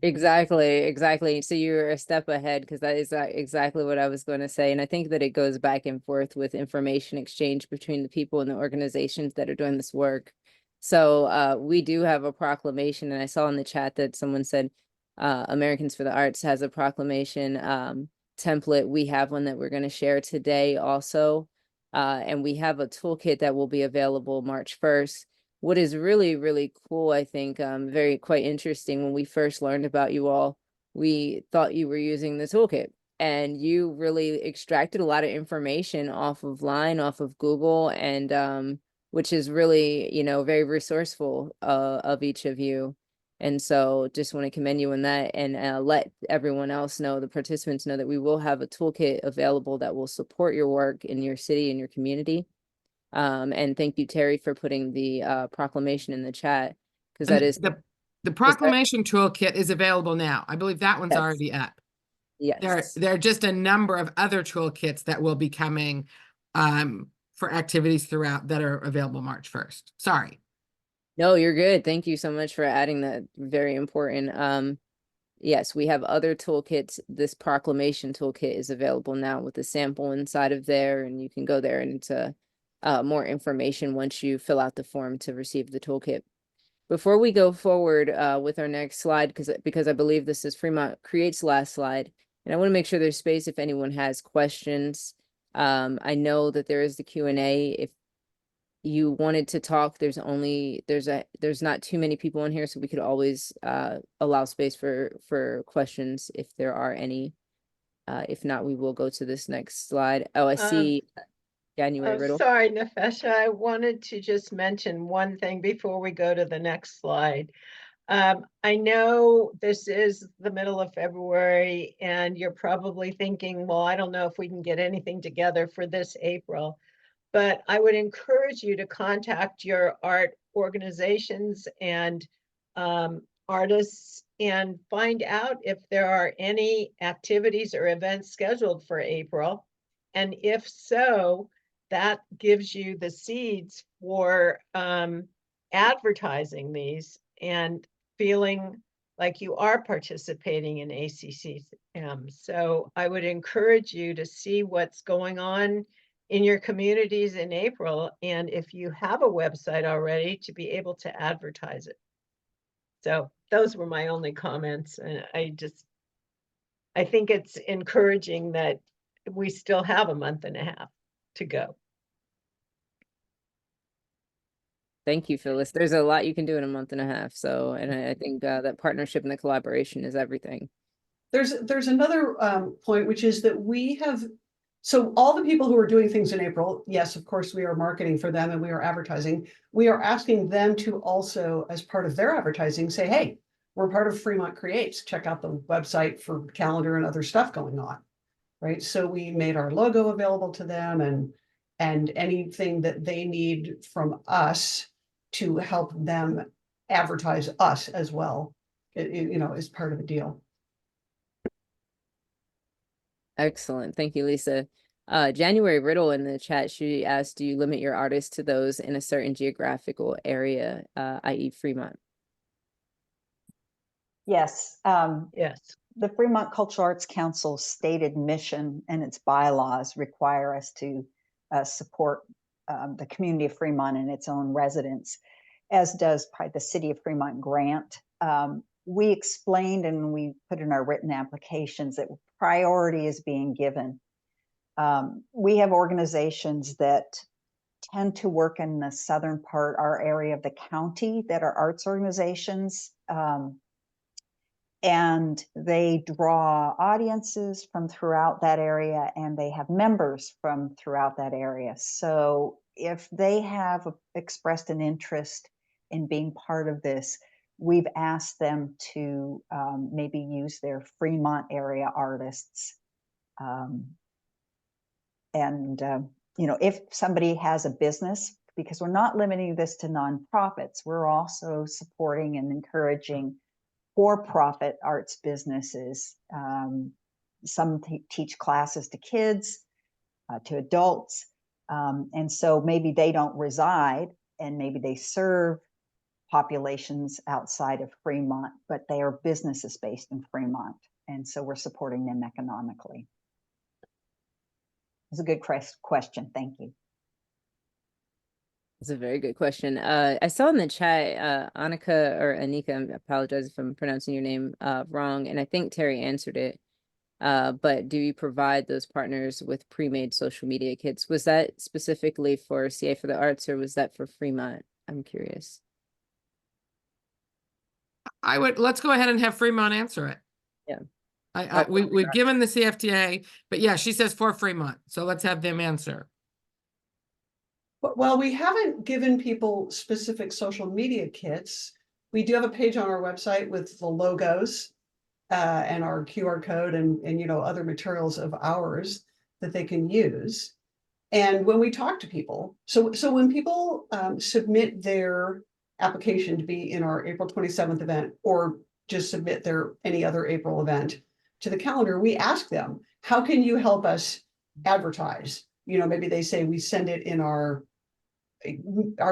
Exactly. So you're a step ahead, because that is exactly what I was going to say. And I think that it goes back and forth with information exchange between the people and the organizations that are doing this work. So we do have a proclamation, and I saw in the chat that someone said Americans for the Arts has a proclamation template. We have one that we're going to share today also. And we have a toolkit that will be available March 1st. What is really, really cool, I think, quite interesting, when we first learned about you all, we thought you were using the toolkit, and you really extracted a lot of information off of Google, and which is really, very resourceful of each of you. And so just want to commend you on that, and let everyone else know, the participants know, that we will have a toolkit available that will support your work in your city and your community. And thank you, Terry, for putting the proclamation in the chat, because that is the proclamation toolkit is available now. I believe that one's already up. Yes. There are just a number of other toolkits that will be coming for activities throughout that are available March 1st. Sorry. No, you're good. Thank you so much for adding that. Very important. Yes, we have other toolkits. This proclamation toolkit is available now with a sample inside of there, and you can go there and to more information once you fill out the form to receive the toolkit. Before we go forward with our next slide, because I believe this is Fremont Creates last slide, and I want to make sure there's space if anyone has questions. I know that there is the Q&A. If you wanted to talk, there's not too many people in here, so we could always allow space for questions if there are any. If not, we will go to this next slide. Oh, I see. January Riddle. Sorry, Nefesha, I wanted to just mention one thing before we go to the next slide. I know this is the middle of February, and you're probably thinking, well, I don't know if we can get anything together for this April, but I would encourage you to contact your art organizations and artists and find out if there are any activities or events scheduled for April. And if so, that gives you the seeds for advertising these and feeling like you are participating in ACCM. So I would encourage you to see what's going on in your communities in April. And if you have a website already, to be able to advertise it. So those were my only comments. And I think it's encouraging that we still have a month and a half to go. Thank you, Phyllis. There's a lot you can do in a month and a half. So, and I think that partnership and the collaboration is everything. There's another point, which is that we have, so all the people who are doing things in April, yes, of course, we are marketing for them and we are advertising. We are asking them to also, as part of their advertising, say, hey, we're part of Fremont Creates. Check out the website for calendar and other stuff going on, right? So we made our logo available to them and anything that they need from us to help them advertise us as well, you know, is part of the deal. Excellent. Thank you, Lisa. January Riddle in the chat, she asked, do you limit your artists to those in a certain geographical area, i.e. Fremont? Yes. Yes. The Fremont Cultural Arts Council's stated mission and its bylaws require us to support the community of Fremont and its own residents, as does probably the City of Fremont grant. We explained and we put in our written applications that priority is being given. We have organizations that tend to work in the southern part, our area of the county, that are arts organizations. And they draw audiences from throughout that area, and they have members from throughout that area. So if they have expressed an interest in being part of this, we've asked them to maybe use their Fremont area artists. You know, if somebody has a business, because we're not limiting this to nonprofits, we're also supporting and encouraging for-profit arts businesses. Some teach classes to kids, to adults. And so maybe they don't reside and maybe they serve populations outside of Fremont, but they are businesses based in Fremont. And so we're supporting them economically. It's a good question. Thank you. It's a very good question. I saw in the chat, Annika or Anika, I apologize if I'm pronouncing your name wrong, and I think Terry answered it. But do you provide those partners with pre-made social media kits? Was that specifically for CA for the Arts or was that for Fremont? I'm curious. Let's go ahead and have Fremont answer it. Yeah. We've given the CFTA, but yeah, she says for Fremont. So let's have them answer. Well, we haven't given people specific social media kits. We do have a page on our website with the logos and our QR code and you know, other materials of ours that they can use. And when we talk to people, so when people submit their application to be in our April 27th event, or just submit their any other April event to the calendar, we ask them, how can you help us advertise? You know, maybe they say we send it in our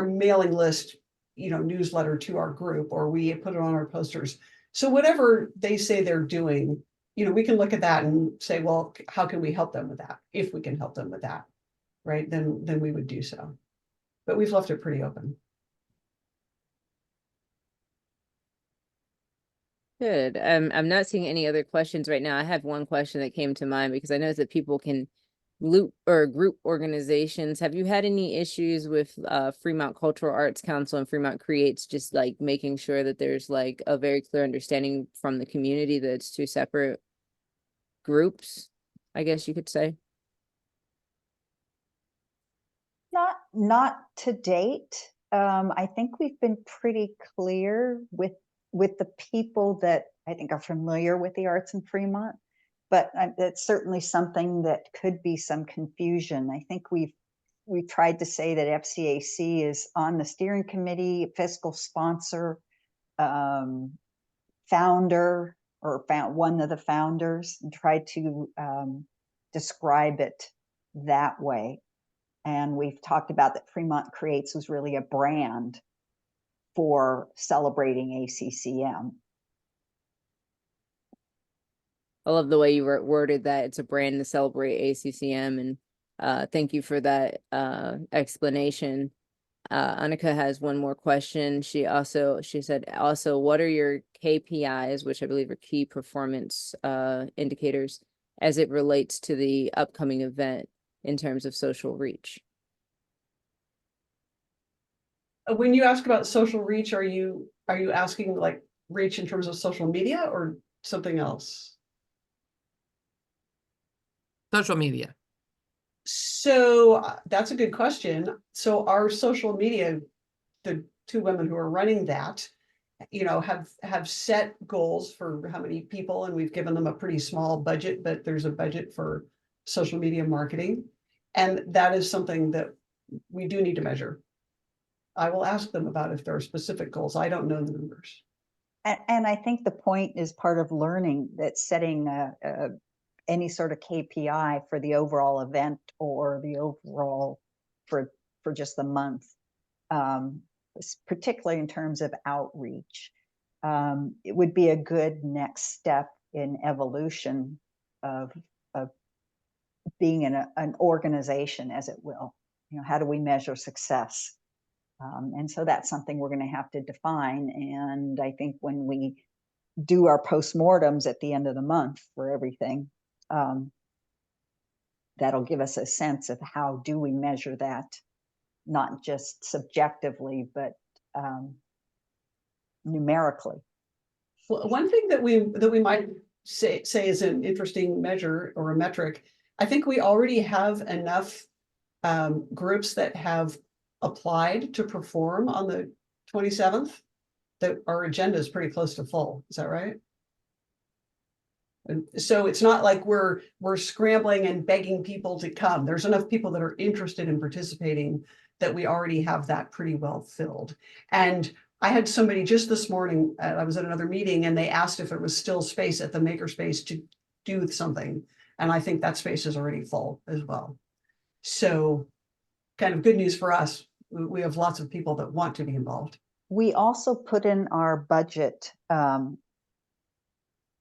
mailing list, you know, newsletter to our group, or we put it on our posters. So whatever they say they're doing, you know, we can look at that and say, well, how can we help them with that? If we can help them with that, right, then we would do so. But we've left it pretty open. Good. I'm not seeing any other questions right now. I have one question that came to mind because I know that people can loop or group organizations. Have you had any issues with Fremont Cultural Arts Council and Fremont Creates, just like making sure that there's like a very clear understanding from the community that it's two separate groups, I guess you could say? Not to date. I think we've been pretty clear with the people that I think are familiar with the arts in Fremont, but it's certainly something that could be some confusion. I think we've tried to say that FCAC is on the steering committee, fiscal sponsor, founder or one of the founders and tried to describe it that way. And we've talked about that Fremont Creates was really a brand for celebrating ACCM. I love the way you worded that. It's a brand to celebrate ACCM, and thank you for that explanation. Annika has one more question. She said, also, what are your KPIs, which I believe are key performance indicators, as it relates to the upcoming event in terms of social reach? When you ask about social reach, are you asking like reach in terms of social media or something else? Social media. So that's a good question. So our social media, the two women who are running that, have set goals for how many people, and we've given them a pretty small budget, but there's a budget for social media marketing. And that is something that we do need to measure. I will ask them about if there are specific goals. I don't know the numbers. And I think the point is part of learning that setting any sort of KPI for the overall event or the overall for just the month, particularly in terms of outreach, it would be a good next step in evolution of being an organization, as it will. How do we measure success? And so that's something we're going to have to define. And I think when we do our postmortems at the end of the month for everything, that'll give us a sense of how do we measure that, not just subjectively, but numerically. Well, one thing that we might say is an interesting measure or a metric. I think we already have enough groups that have applied to perform on the 27th that our agenda is pretty close to full. Is that right? And so it's not like we're scrambling and begging people to come. There's enough people that are interested in participating that we already have that pretty well filled. And I had somebody just this morning, I was at another meeting, and they asked if there was still space at the makerspace to do something. And I think that space is already full as well. So kind of good news for us. We have lots of people that want to be involved. We also put in our budget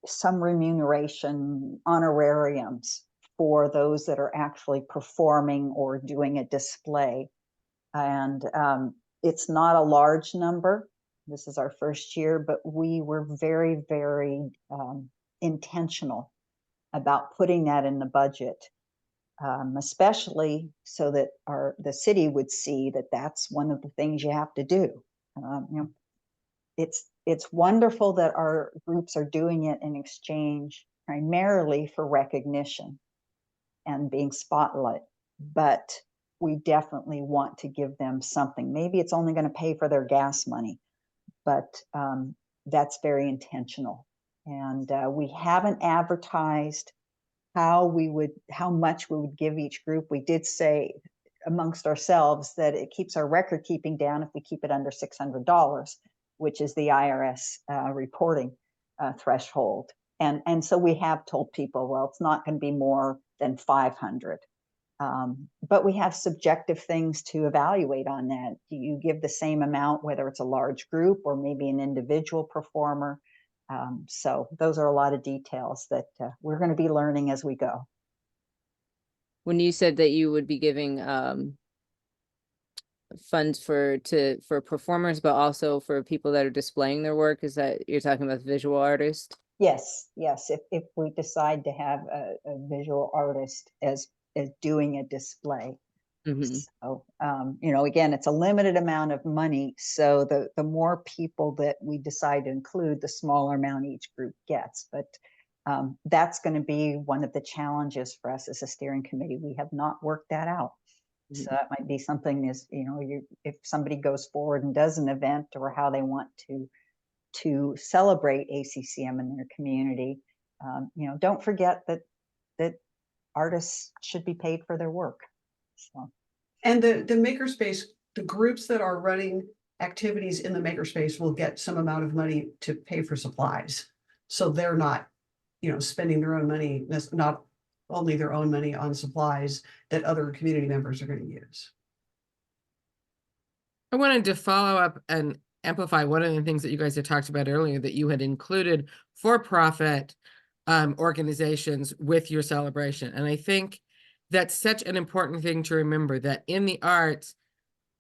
some remuneration honorariums for those that are actually performing or doing a display. And it's not a large number. This is our first year, but we were very, very intentional about putting that in the budget, especially so that the city would see that that's one of the things you have to do. It's wonderful that our groups are doing it in exchange primarily for recognition and being spotlight, but we definitely want to give them something. Maybe it's only going to pay for their gas money, but that's very intentional. And we haven't advertised how much we would give each group. We did say amongst ourselves that it keeps our record keeping down if we keep it under $600, which is the IRS reporting threshold. And so we have told people, well, it's not going to be more than 500. But we have subjective things to evaluate on that. Do you give the same amount, whether it's a large group or maybe an individual performer? So those are a lot of details that we're going to be learning as we go. When you said that you would be giving funds for performers, but also for people that are displaying their work, is that you're talking about visual artists? Yes. If we decide to have a visual artist as doing a display. Mm-hmm. So, again, it's a limited amount of money. So the more people that we decide to include, the smaller amount each group gets. But that's going to be one of the challenges for us as a steering committee. We have not worked that out. Mm-hmm. So that might be something is, if somebody goes forward and does an event or how they want to celebrate ACCM in their community, don't forget that artists should be paid for their work. So. And the makerspace, the groups that are running activities in the makerspace will get some amount of money to pay for supplies. So they're not, spending their own money, not only their own money on supplies that other community members are going to use. I wanted to follow up and amplify one of the things that you guys had talked about earlier, that you had included for-profit organizations with your celebration. And I think that's such an important thing to remember, that in the arts,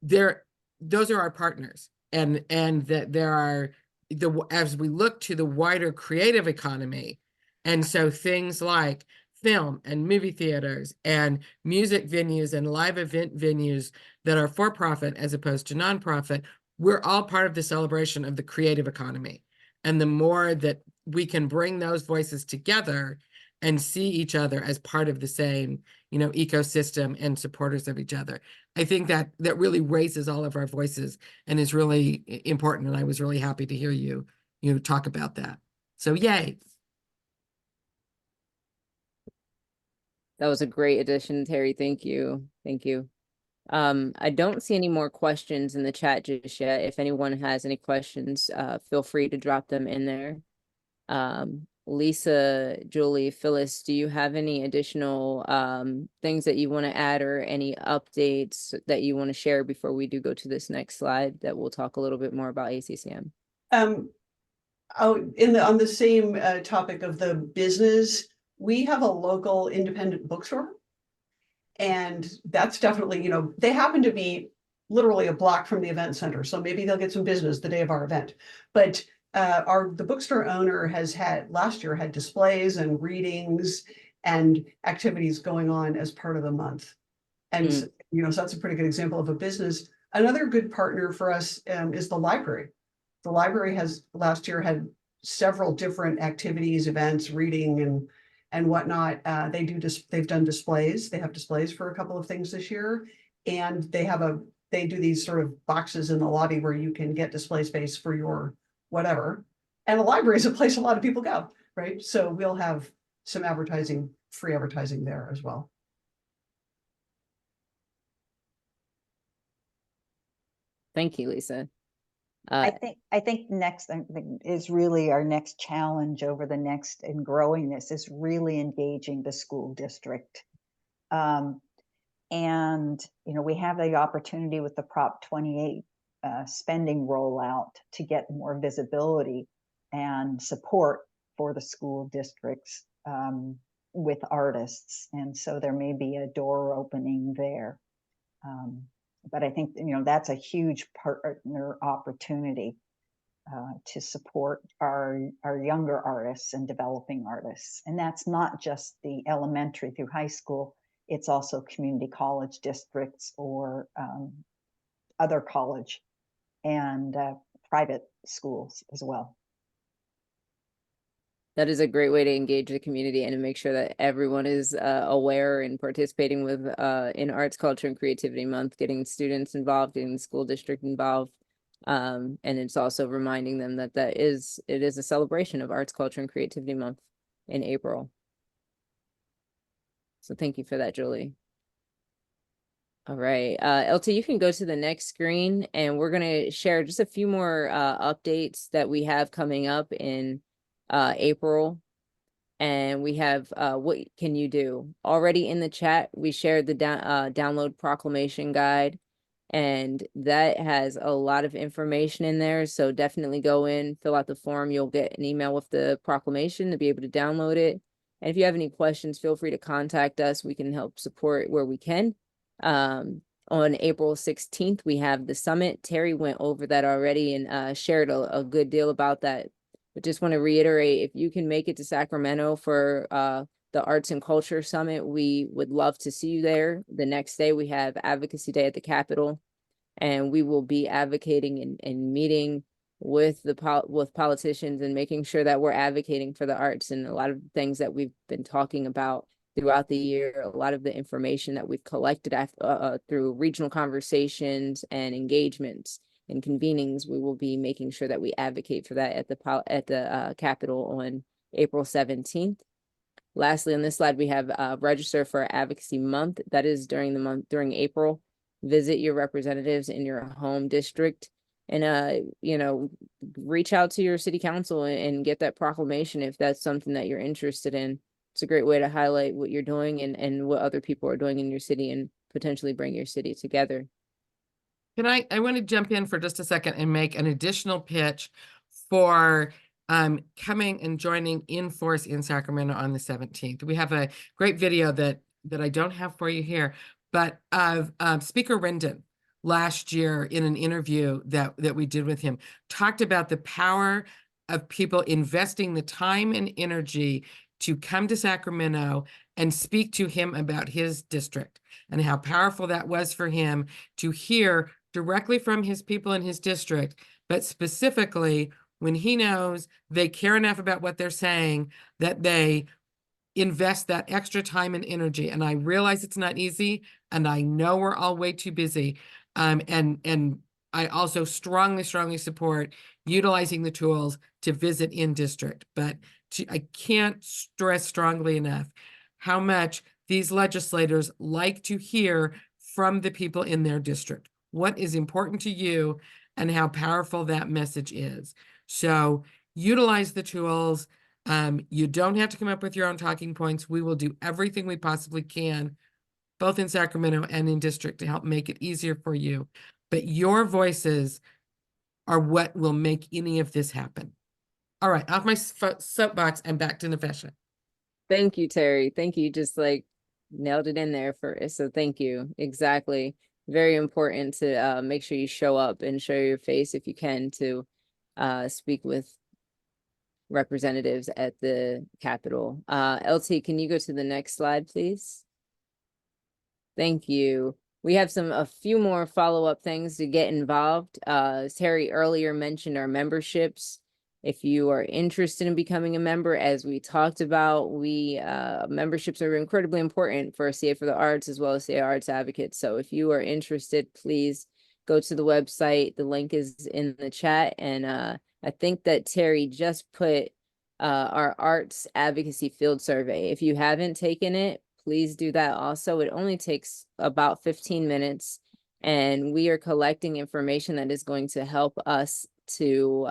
those are our partners, and that there are, as we look to the wider creative economy, and so things like film and movie theaters and music venues and live event venues that are for profit as opposed to nonprofit, we're all part of the celebration of the creative economy. And the more that we can bring those voices together and see each other as part of the same, ecosystem and supporters of each other, I think that really raises all of our voices and is really important. And I was really happy to hear you talk about that. So yay. That was a great addition, Terry. Thank you. Thank you. I don't see any more questions in the chat just yet. If anyone has any questions, feel free to drop them in there. Lisa, Julie, Phyllis, do you have any additional things that you want to add, or any updates that you want to share before we do go to this next slide that we'll talk a little bit more about ACCM? On the same topic of the business, we have a local independent bookstore, and that's definitely, they happen to be literally a block from the event center, so maybe they'll get some business the day of our event. But the bookstore owner last year had displays and readings and activities going on as part of the month. And so that's a pretty good example of a business. Another good partner for us is the library. The library last year had several different activities, events, reading and whatnot. They've done displays. They have displays for a couple of things this year, and they do these sort of boxes in the lobby where you can get display space for your whatever. And the library is a place a lot of people go, right? So we'll have some free advertising there as well. Thank you, Lisa. I think next is really our next challenge over the next in growing this is really engaging the school district. And, we have the opportunity with the Prop 28 spending rollout to get more visibility and support for the school districts with artists. And so there may be a door opening there. But I think, that's a huge partner opportunity to support our younger artists and developing artists. And that's not just the elementary through high school, it's also community college districts or other college and private schools as well. That is a great way to engage the community and to make sure that everyone is aware and participating with in Arts, Culture, and Creativity Month, getting students involved, getting the school district involved. And it's also reminding them that it is a celebration of Arts, Culture, and Creativity Month in April. So thank you for that, Julie. All right, LT, you can go to the next screen, and we're going to share just a few more updates that we have coming up in April. And we have what can you do already in the chat. We shared the download proclamation guide, and that has a lot of information in there. So definitely go in, fill out the form. You'll get an email with the proclamation to be able to download it. And if you have any questions, feel free to contact us. We can help support where we can. On April 16th, we have the summit. Terry went over that already and shared a good deal about that. But just want to reiterate, if you can make it to Sacramento for the Arts and Culture Summit, we would love to see you there. The next day, we have Advocacy Day at the Capitol, and we will be advocating and meeting with politicians and making sure that we're advocating for the arts and a lot of things that we've been talking about throughout the year. A lot of the information that we've collected through regional conversations and engagements and convenings, we will be making sure that we advocate for that at the Capitol on April 17th. Lastly, on this slide, we have register for Advocacy Month. That is during April. Visit your representatives in your home district and you know, reach out to your city council and get that proclamation if that's something that you're interested in. It's a great way to highlight what you're doing and what other people are doing in your city and potentially bring your city together. Can I want to jump in for just a second and make an additional pitch for coming and joining in force in Sacramento on the 17th. We have a great video that I don't have for you here, but of Speaker Rendon last year in an interview that we did with him, talked about the power of people investing the time and energy to come to Sacramento and speak to him about his district, and how powerful that was for him to hear directly from his people in his district, but specifically when he knows they care enough about what they're saying that they invest that extra time and energy. And I realize it's not easy, and I know we're all way too busy. And I also strongly support utilizing the tools to visit in district. But I can't stress strongly enough how much these legislators like to hear from the people in their district. What is important to you and how powerful that message is. So utilize the tools. You don't have to come up with your own talking points. We will do everything we possibly can, both in Sacramento and in district, to help make it easier for you. But your voices are what will make any of this happen. All right, off my soapbox and back to Nefesha. Thank you, Terry. Thank you. Just like nailed it in there for us. So thank you. Exactly. Very important to make sure you show up and show your face if you can to speak with representatives at the Capitol. LT, can you go to the next slide, please? Thank you. We have a few more follow-up things to get involved. Terry earlier mentioned our memberships. If you are interested in becoming a member, as we talked about, memberships are incredibly important for CA for the Arts as well as CA Arts Advocates. So if you are interested, please go to the website. The link is in the chat. And I think that Terry just put our Arts Advocacy Field Survey. If you haven't taken it, please do that also. It only takes about 15 minutes. And we are collecting information that is going to help us to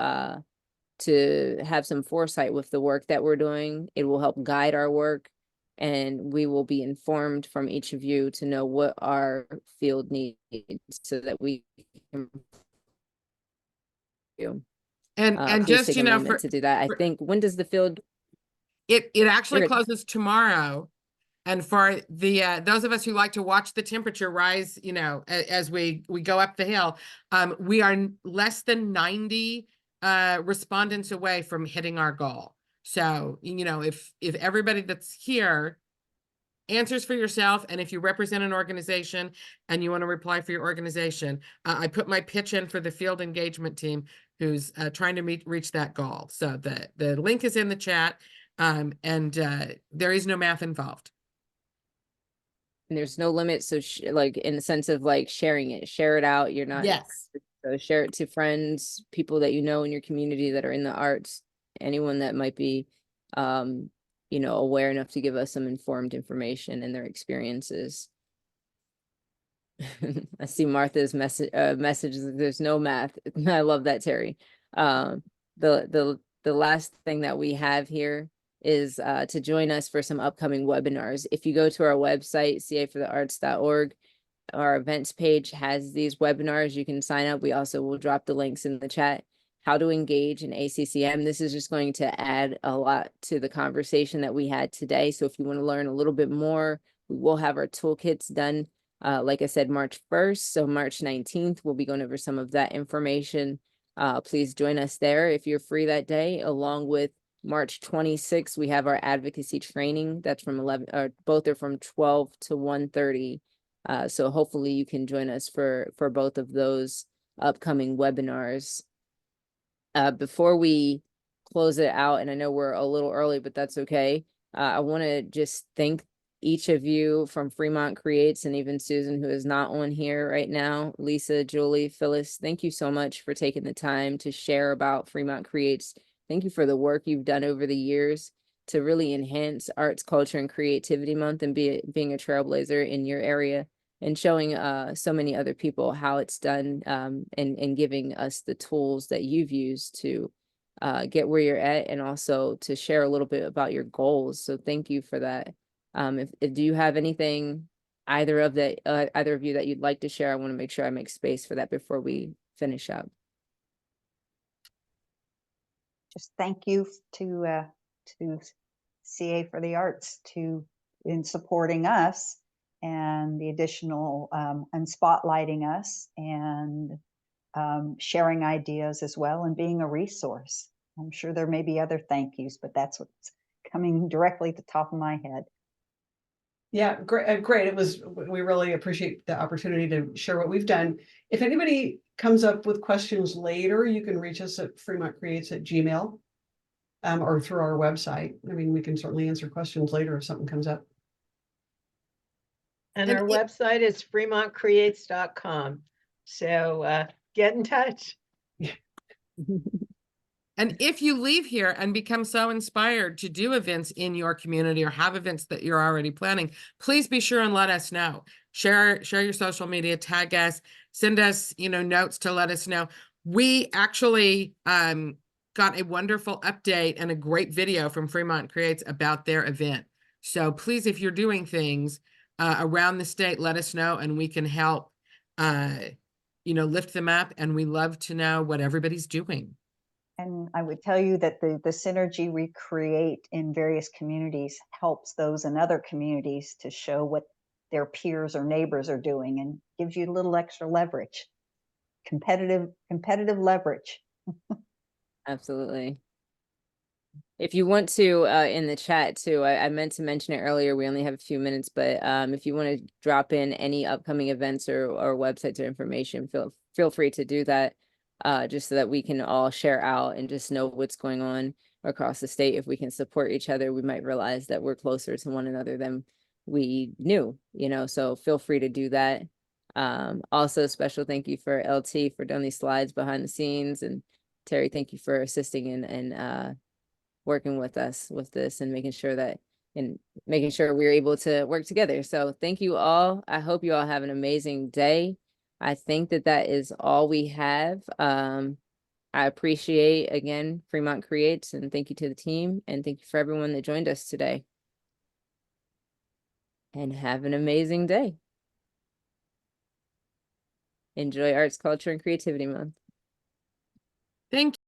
have some foresight with the work that we're doing. It will help guide our work, and we will be informed from each of you to know what our field needs so that we can do. And please just, take you a know, moment to do that. I think, when does the field? It actually Good. closes tomorrow. And for the those of us who like to watch the temperature rise, you know, as we go up the hill, we are less than 90 respondents away from hitting our goal. So, you know, if everybody that's here answers for yourself, and if you represent an organization and you want to reply for your organization, I put my pitch in for the field engagement team who's trying to reach that goal. So the link is in the chat, and there is no math involved. And there's no limit. So like in the sense of like sharing it, share it out. You're not. Yes. So share it to friends, people that you know in your community that are in the arts, anyone that might be, you know, aware enough to give us some informed information and their experiences. I see Martha's messages. There's no math. I love that, Terry. The last thing that we have here is to join us for some upcoming webinars. If you go to our website, caforthearts.org, our events page has these webinars. You can sign up. We also will drop the links in the chat. How to engage in ACCM. This is just going to add a lot to the conversation that we had today. So if you want to learn a little bit more, we will have our toolkits done. Like I said, March 1st. So March 19th, we'll be going over some of that information. Please join us there if you're free that day. Along with March 26th, we have our advocacy training. That's from 11, or both are from 12 to 1:30. So hopefully you can join us for both of those upcoming webinars. Before we close it out, and I know we're a little early, but that's okay. I want to just thank each of you from Fremont Creates, and even Susan, who is not on here right now, Lisa, Julie, Phyllis, thank you so much for taking the time to share about Fremont Creates. Thank you for the work you've done over the years to really enhance Arts, Culture, and Creativity Month and being a trailblazer in your area. and showing so many other people how it's done, and giving us the tools that you've used to get where you're at, and also to share a little bit about your goals. So thank you for that. If do you have anything, either of you, that you'd like to share? I want to make sure I make space for that before we finish up. Just thank you to CA for the Arts in supporting us, and the additional and spotlighting us, and sharing ideas as well, and being a resource. I'm sure there may be other thank yous, but that's what's coming directly to the top of my head. Yeah, great. Great. We really appreciate the opportunity to share what we've done. If anybody comes up with questions later, you can reach us at fremontcreates@gmail.com, or through our website. I mean, we can certainly answer questions later if something comes up. And And our it- website is fremontcreates.com. So get in touch. And if you leave here and become so inspired to do events in your community or have events that you're already planning, please be sure and let us know. Share your social media, tag us, send us, notes to let us know. We actually got a wonderful update and a great video from Fremont Creates about their event. So please, if you're doing things around the state, let us know, and we can help lift them up. And we love to know what everybody's doing. And I would tell you that the synergy we create in various communities helps those in other communities to show what their peers or neighbors are doing, and gives you a little extra leverage, competitive leverage. Absolutely. If you want to, in the chat too, I meant to mention it earlier, we only have a few minutes, but if you want to drop in any upcoming events or websites or information, feel free to do that, just so that we can all share out and just know what's going on across the state. If we can support each other, we might realize that we're closer to one another than we knew, so feel free to do that. Also, special thank you for LT for doing these slides behind the scenes, and Terry, thank you for assisting and working with us with this, and making sure we're able to work together. So thank you all. I hope you all have an amazing day. I think that is all we have. I appreciate, again, Fremont Creates, and thank you to the team, and thank you for everyone that joined us today. And have an amazing day. Enjoy Arts, Culture, and Creativity Month. Thank you.